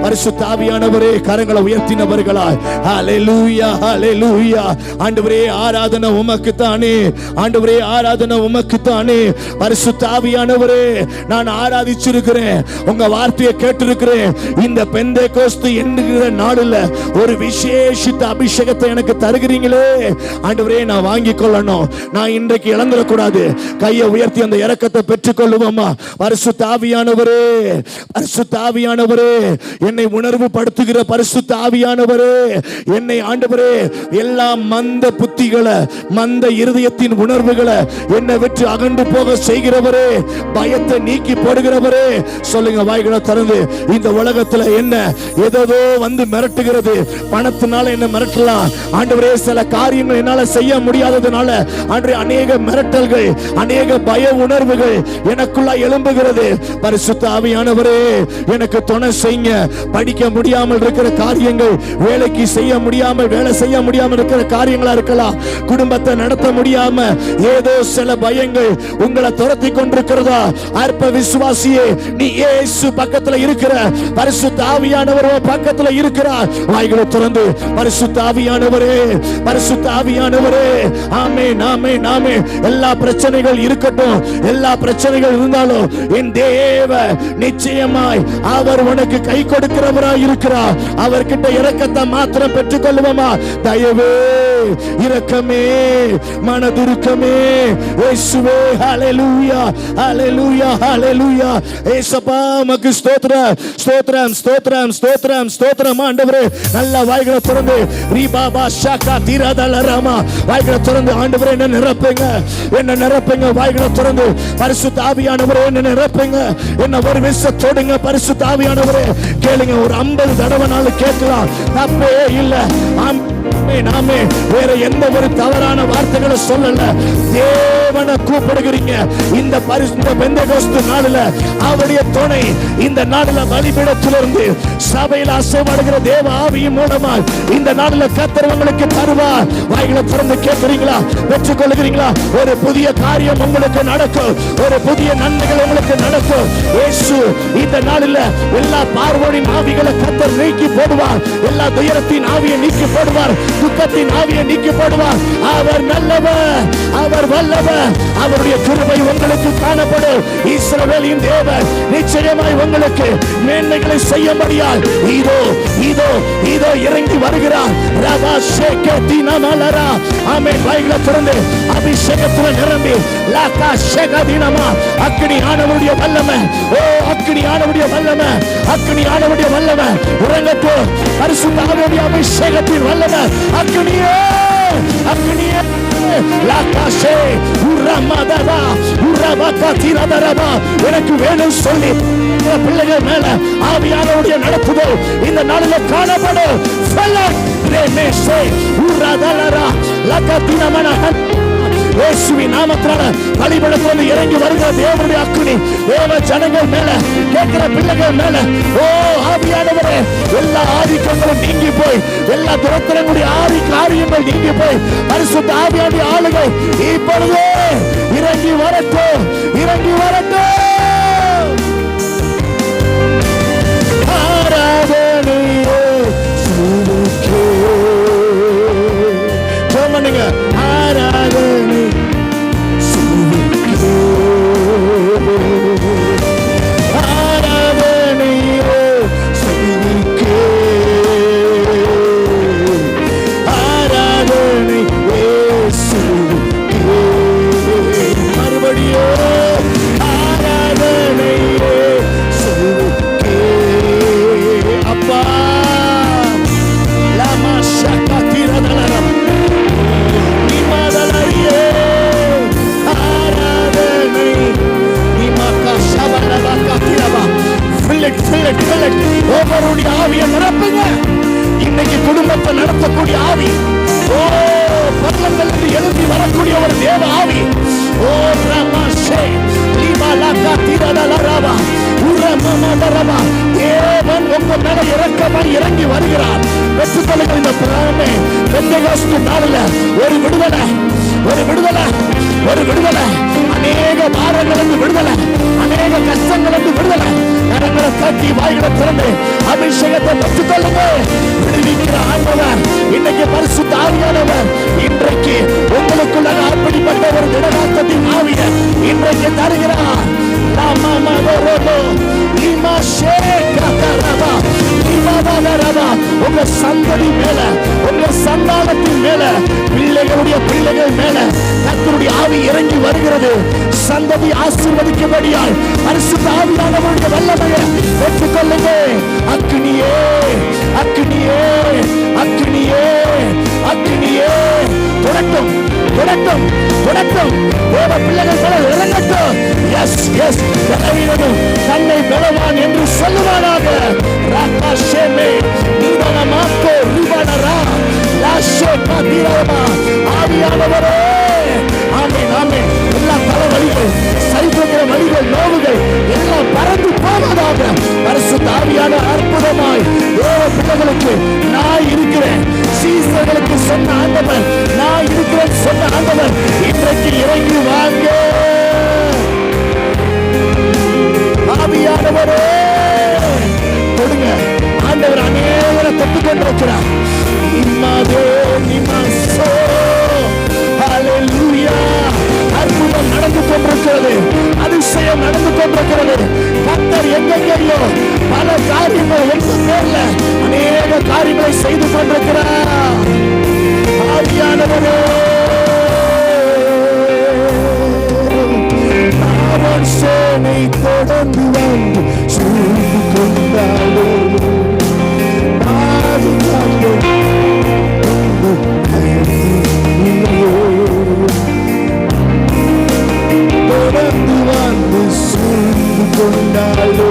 பரிசுத்த ஆவியானவரே. கரங்களை உயர்த்தினவர்களாய் ஹல்லேலூயா, ஹல்லேலூயா. ஆண்டவரே ஆராதனை உமக்கு தானே, ஆண்டவரே ஆராதனை உமக்கு தானே. பரிசுத்த ஆவியானவரே, நான் ஆராதிச்சிருக்கிறேன், உங்க வார்த்தையை கேட்டிருக்கிறேன். இந்த பெந்தேகோஸ்து என்கிற நாளில் ஒரு விசேஷித்த அபிஷேகத்தை எனக்கு தருகிறீங்களே ஆண்டவரே, நான் வாங்கி கொள்ளணும். நான் இன்றைக்கு இழந்துடக்கூடாது. கையை உயர்த்தி அந்த இரக்கத்தை பெற்றுக் கொள்ளுவோமா? பரிசுத்த ஆவியானவரே, பரிசுத்த ஆவியானவரே, என்னை உணர்வு படுத்துகிற பரிசுத்த ஆவியானவரே, என்னை ஆண்டவரே எல்லா மந்த புத்திகளை, மந்த இருதயத்தின் உணர்வுகளை என்னை விட்டு அகன்று போக செய்கிறவரே, பயத்தை நீக்கி போடுகிறவரே. சொல்லுங்க வாய்களை திறந்து. இந்த உலகத்துல என்ன ஏதோ வந்து மிரட்டுகிறது. பணத்தினால என்ன மிரட்டலாம் ஆண்டவரே, சில காரியங்கள் என்னால செய்ய முடியாததுனால ஆண்டவரே அநேக மிரட்டல்கள், அநேக பய உணர்வுகள் எனக்குள்ள எழும்புகிறது. பரிசுத்த ஆவியானவரே, எனக்கு துணை செய்யுங்க. படிக்க முடியாமல் இருக்கிற காரியங்கள், வேலைக்கு செய்ய முடியாமல், வேலை செய்ய முடியாமல் இருக்கிற காரியங்களா இருக்கலாம், குடும்பத்தை நடத்த முடியாம ஏதோ சில பயங்கள் உங்களை துரத்தி கொண்டிருக்கிறதா? அற்ப விசுவாசியே, நீ இயேசு பக்கத்துல இருக்கிற, பரிசுத்த ஆவியானவர் பக்கத்துல இருக்கிறார். வாய்களை திறந்து பரிசுத்த ஆவியானவரே, பரிசுத்த ஆவியானவரே. ஆமென், ஆமென், ஆமென். எல்லா பிரச்சனைகள் இருக்கட்டும், எல்லா பிரச்சனைகள் இருந்தாலும் என் தேவ நிச்சயமாய் அவர் உனக்கு கை கொடுக்கிறவராய் இருக்கிறார். அவர்கிட்ட இரக்கத்தை மாத்திரம் பெற்றுக் கொள்வோமா? தயவே, இரக்கமே, மனதுருக்கமே, இயேசுவே. ஹல்லேலூயா, ஹல்லேலூயா, ஹல்லேலூயா. ஏசப்பா உமக்கு ஸ்தோத்திரம், ஸ்தோத்திரம், ஸ்தோத்திரம், ஸ்தோத்திரம், ஸ்தோத்திரம். ஆண்டவரே, நல்ல வாய்களை திறந்து ரீபாபா ஷாகா தீராதலராமா, வாய்களை திறந்து ஆண்டவரே என்ன நிரப்புங்க, என்ன நிரப்புங்க. வாய்களை திறந்து பரிசுத்த ஆவியானவரே என்ன நிரப்புங்க, என்ன ஒரு விச தொடுங்க. பரிசுத்த ஆவியானவரே கேளுங்க, ஒரு 50 தடவைனாலும் கேட்கலாம், தப்பே இல்லை. நாமே வேற எந்த ஒரு தவறான வார்த்தைகளை சொல்லல. தேவனை கூப்பிடுகிறீங்க. இந்த பெந்தேகோஸ்து நாளில் அவருடைய துணை இந்த நாளில் பலிபீடத்திலிருந்து சபையில் அசைவாடுகிற தேவ ஆவியின் மூலமா இந்த நாளில் கர்த்தர் உங்களுக்கு தருவார். வாய்களை திறந்து கேட்கிறீங்களா? பெற்றுக் கொள்கிறீங்களா? ஒரு புதிய காரியம் உங்களுக்கு நடக்கும், ஒரு புதிய நன்மைகள் உங்களுக்கு நடக்கும். இயேசு இந்த நாளில் எல்லா பார்வோனின் ஆவிகளை கர்த்தர் நீக்கி போடுவார். எல்லா துயரத்தின் ஆவியை நீக்கி போடுவார். துக்கத்தின் ஆவியை நீக்கி போடுவார். அவர் நல்லவர், அவர் வல்லவர். அவருடைய கிருபை உங்களுக்கு காணப்படும். இஸ்ரவேலின் தேவன் நிச்சயமாய் உங்களுக்கு மேன்மைகளை செய்யும்படியால் இதோ இதோ இதோ இறங்கி வருகிறார். ரபா ஷேகதினா மலரா. ஆமென். வாய்களை திறந்து அபிஷேகத்துடன் நிரம்பி லாகா ஷேகதினமா. அக்கினி ஆனவருடைய வல்லமை, ஓ அக்கினி ஆனவருடைய வல்லமை, அக்கினி ஆனவருடைய வல்லமை இறங்கட்டும். பரிசுத்த ஆவியுடைய அபிஷேகத்தின் வல்லமை அக்கினியே, அக்கினியே. லாகாஷே உரமதரா உரவகதிரதரபா. எனக்கு வேணும் சொல்லி பிள்ளைகள் மேல ஆவியானவருடைய நடத்துதல் இந்த நாளில் காணப்படும். இயேசுவின் நாமத்தினால பலிபீடத்திலிருந்து இறங்கி வருகிற தேவனுடைய அக்கினி தேவ ஜனங்கள் மேல, கேட்கிற பிள்ளைகள் மேல, ஓ ஆவியானவரே, எல்லா ஆதிக்கங்களும் நீங்கி போய், எல்லா துரத்தினுடைய காரியங்கள் நீங்கி போய், பரிசுத்த ஆவியானுடைய ஆளுகை இப்பொழுதே இறங்கி வரட்டும், இறங்கி வரட்டும். ஆராதனையே சுருக்கே சொன்னீங்க. ஆராதனை சுருக்கே, ஆராதனையே சுருக்கே, ஆராதனை சுருக்கே. மறுபடியும் ஆராதனையே சுருக்கே. அப்பா லமா ஷகதிரதலரம் நிமதலரியே ஆராதனை நிமக ஷபலபகதிரபா. Fill it fill it fill it. ஒவ்வொருடைய ஆவியை நிரப்புங்க. இன்னைக்கு குடும்பத்தை நடத்தக்கூடிய ஆவி, ஓ பல்லங்களுக்கு எழுதி வரக்கூடிய ஒரு தேவ ஆவி, ஓ ரமஷே லிமலகதிரதலரபா உரமமதரபா. தேவன் உங்க மேல இரக்கமாய் இறங்கி வருகிறார். பெற்றுக்கொள்ளுங்கள் இந்த பிராமே. பெந்தெகோஸ்து நாளில் ஒரு விடுதலை, ஒரு விடுதலை, ஒரு விடுதலை. அநேக பாரங்களுக்கு விடுதலை, அநேக கஷ்டங்களுக்கு விடுதலை. கரங்களை தட்டி வாய்களை திறந்து அபிஷேகத்தை பெற்றுக்கொள்ளுங்க. விடுவிக்கிற ஆண்டவர் இன்னைக்கு பரிசுத்த ஆவியானவர் இன்றைக்கு உங்களுக்குள்ள அப்படிப்பட்ட ஒரு திடகாத்தத்தின் ஆவியை இன்றைக்கு தருகிறார். உங்க சந்ததி மேல, உங்க சந்தானத்தின் மேல, பிள்ளைகளுடைய பிள்ளைகள் மேல கர்த்தருடைய ஆவி இறங்கி வருகிறது. சந்ததி ஆசீர்வதிக்கும்படியால் பரிசுத்த ஆவியானவருடைய வல்லமையை பெற்றுக்கொள்ளுங்க. அக்கினியே, அக்கினியே, அக்கினியே, அக்கினியே தொடட்டும், தொடட்டும், தொடட்டும். தேவ பிள்ளைகள் மேல இறங்கட்டும். S S. பலவீனனும் தன்னை பலவான் என்று சொல்லுவானாக. ராகாஷேமே நீதனமாக்கோ ரிவனரா லாஷே கதிரமா. ஆவியானவரே, ஆமென், ஆமென். எல்லா தலைவலிகள், சரிபோகிற வழிகள், நோவுகள் எல்லாம் பறந்து போவதாக. பரிசுத்த ஆவியான அற்புதமாய் தேவ பிள்ளைகளுக்கு நான் இருக்கிறேன். சீசர்களுக்கு சொன்ன ஆண்டவர், நான் இருக்கிறேன் சொன்ன ஆண்டவர் இன்றைக்கு இறங்கி வாங்க. ஆவியானவரே கொடுங்க. ஆண்டவர் அநேகரை தொட்டுக் கொண்டிருக்கிறார். நிம்மதே நிமசோ. ஹல்லேலூயா. அற்புதம் நடந்து கொண்டிருக்கிறது, அதிசயம் நடந்து கொண்டிருக்கிறது. கர்த்தர் எங்கெங்கேயோ பல காரியங்கள் ஒன்று பேர்ல அநேக காரியங்களை செய்து கொண்டிருக்கிறார். ஆவியானவரே, அவன் சேனை தொடர்ந்து வந்து சூழ்ந்து கொண்டாலோ தொடர்ந்து வந்து சூழ்ந்து கொண்டாலோ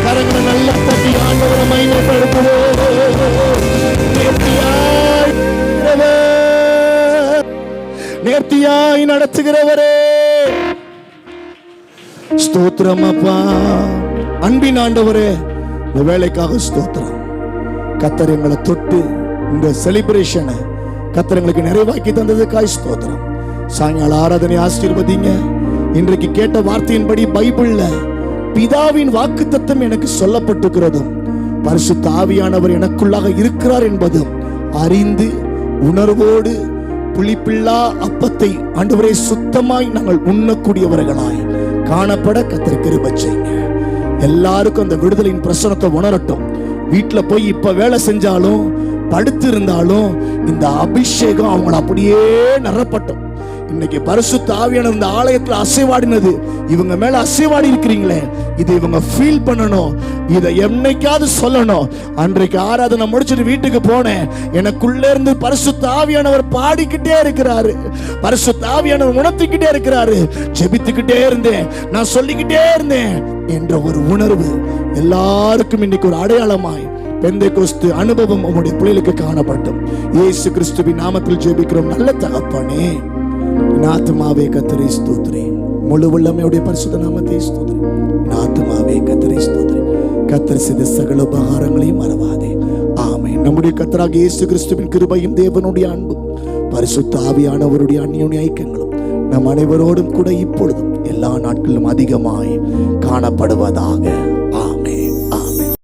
கரங்களை நல்லா தட்டி ஆண்டவரை மகிமைப்படுத்துவோம். நேர்த்தியாய் நடத்துகிறவரே ஸ்தோத்திரம் அப்பா. அன்பின் ஆண்டவரே, இந்த வேலைக்காக ஸ்தோத்திரம். கர்த்தர் எங்களை தொட்டு இந்த செலிப்ரேஷனை கர்த்தர் எங்களுக்கு நிறைவாக்கி தந்ததுக்காய் ஸ்தோத்திரம். சாயங்கால ஆராதனை ஆசீர்வதிங்க. இன்றைக்கு கேட்ட வார்த்தையின்படி பைபிள்ல பிதாவின் வாக்குத்தத்தம் எனக்கு சொல்லப்பட்டிருக்கிறதும் பரிசுத்த ஆவியானவர் எனக்குள்ளாக இருக்கிறார் என்பதும் அறிந்து உணர்வோடு புளிப்பில்லா அப்பத்தை ஆண்டவரே சுத்தமாய் நாங்கள் உண்ணக்கூடியவர்களாய் காணப்பட கர்த்தர் கிருபை செய்யுங்க. எல்லாருக்கும் அந்த விடுதலையின் பிரசனத்தை உணரட்டும். வீட்டுல போய் இப்ப வேலை செஞ்சாலும் படுத்து இருந்தாலும் இந்த அபிஷேகம் அவங்களை அப்படியே நிரப்பட்டும். இன்னைக்கு பரிசுத்த ஆவியானவர் இந்த ஆலயத்துல அசைவாடினது, இவங்க மேல அசைவாடி இருக்கிறீங்களே, இது இவங்க ஃபீல் பண்ணணும். இதை என்னைக்காவது சொல்லணும். அன்றைக்கு ஆராதனை முடிச்சுட்டு வீட்டுக்கு போனேன், எனக்குள்ள இருந்து பரிசுத்த ஆவியானவர் பாடிக்கிட்டே இருக்கிறாரு, பரிசுத்த ஆவியானவர் உணர்த்திக்கிட்டே இருக்கிறாரு. ஜெபித்துக்கிட்டே இருந்தேன், நான் சொல்லிக்கிட்டே இருந்தேன் என்ற ஒரு உணர்வு எல்லாருக்கும் இன்னைக்கு ஒரு அடையாளமாய் பெந்தேகோஸ்து அனுபவம் உம்முடைய பிள்ளைகளுக்கு காணப்படும். இயேசு கிறிஸ்துவின் நாமத்தில் ஜெபிக்கிறோம் நல்ல தகப்பனே. ஆத்துமாவே கர்த்தரை ஸ்தோத்திரி, முழு உள்ளமையுடைய பரிசுத்த நாமத்தை ஸ்தோத்திரி. ஆத்துமாவே கர்த்தரை ஸ்தோத்திரி. கர்த்தர் செய்த சகல உபகாரங்களையும் மறவாதே. ஆமென். நம்முடைய கர்த்தராகிய இயேசு கிறிஸ்துவின் கிருபையும் தேவனுடைய அன்பும் பரிசுத்த ஆவியானவருடைய அந்யோன்ய ஐக்கியங்களும் நம் அனைவரோடும் கூட இப்பொழுதும் எல்லா நாட்களிலும் அதிகமாய் காணப்படுவதாக.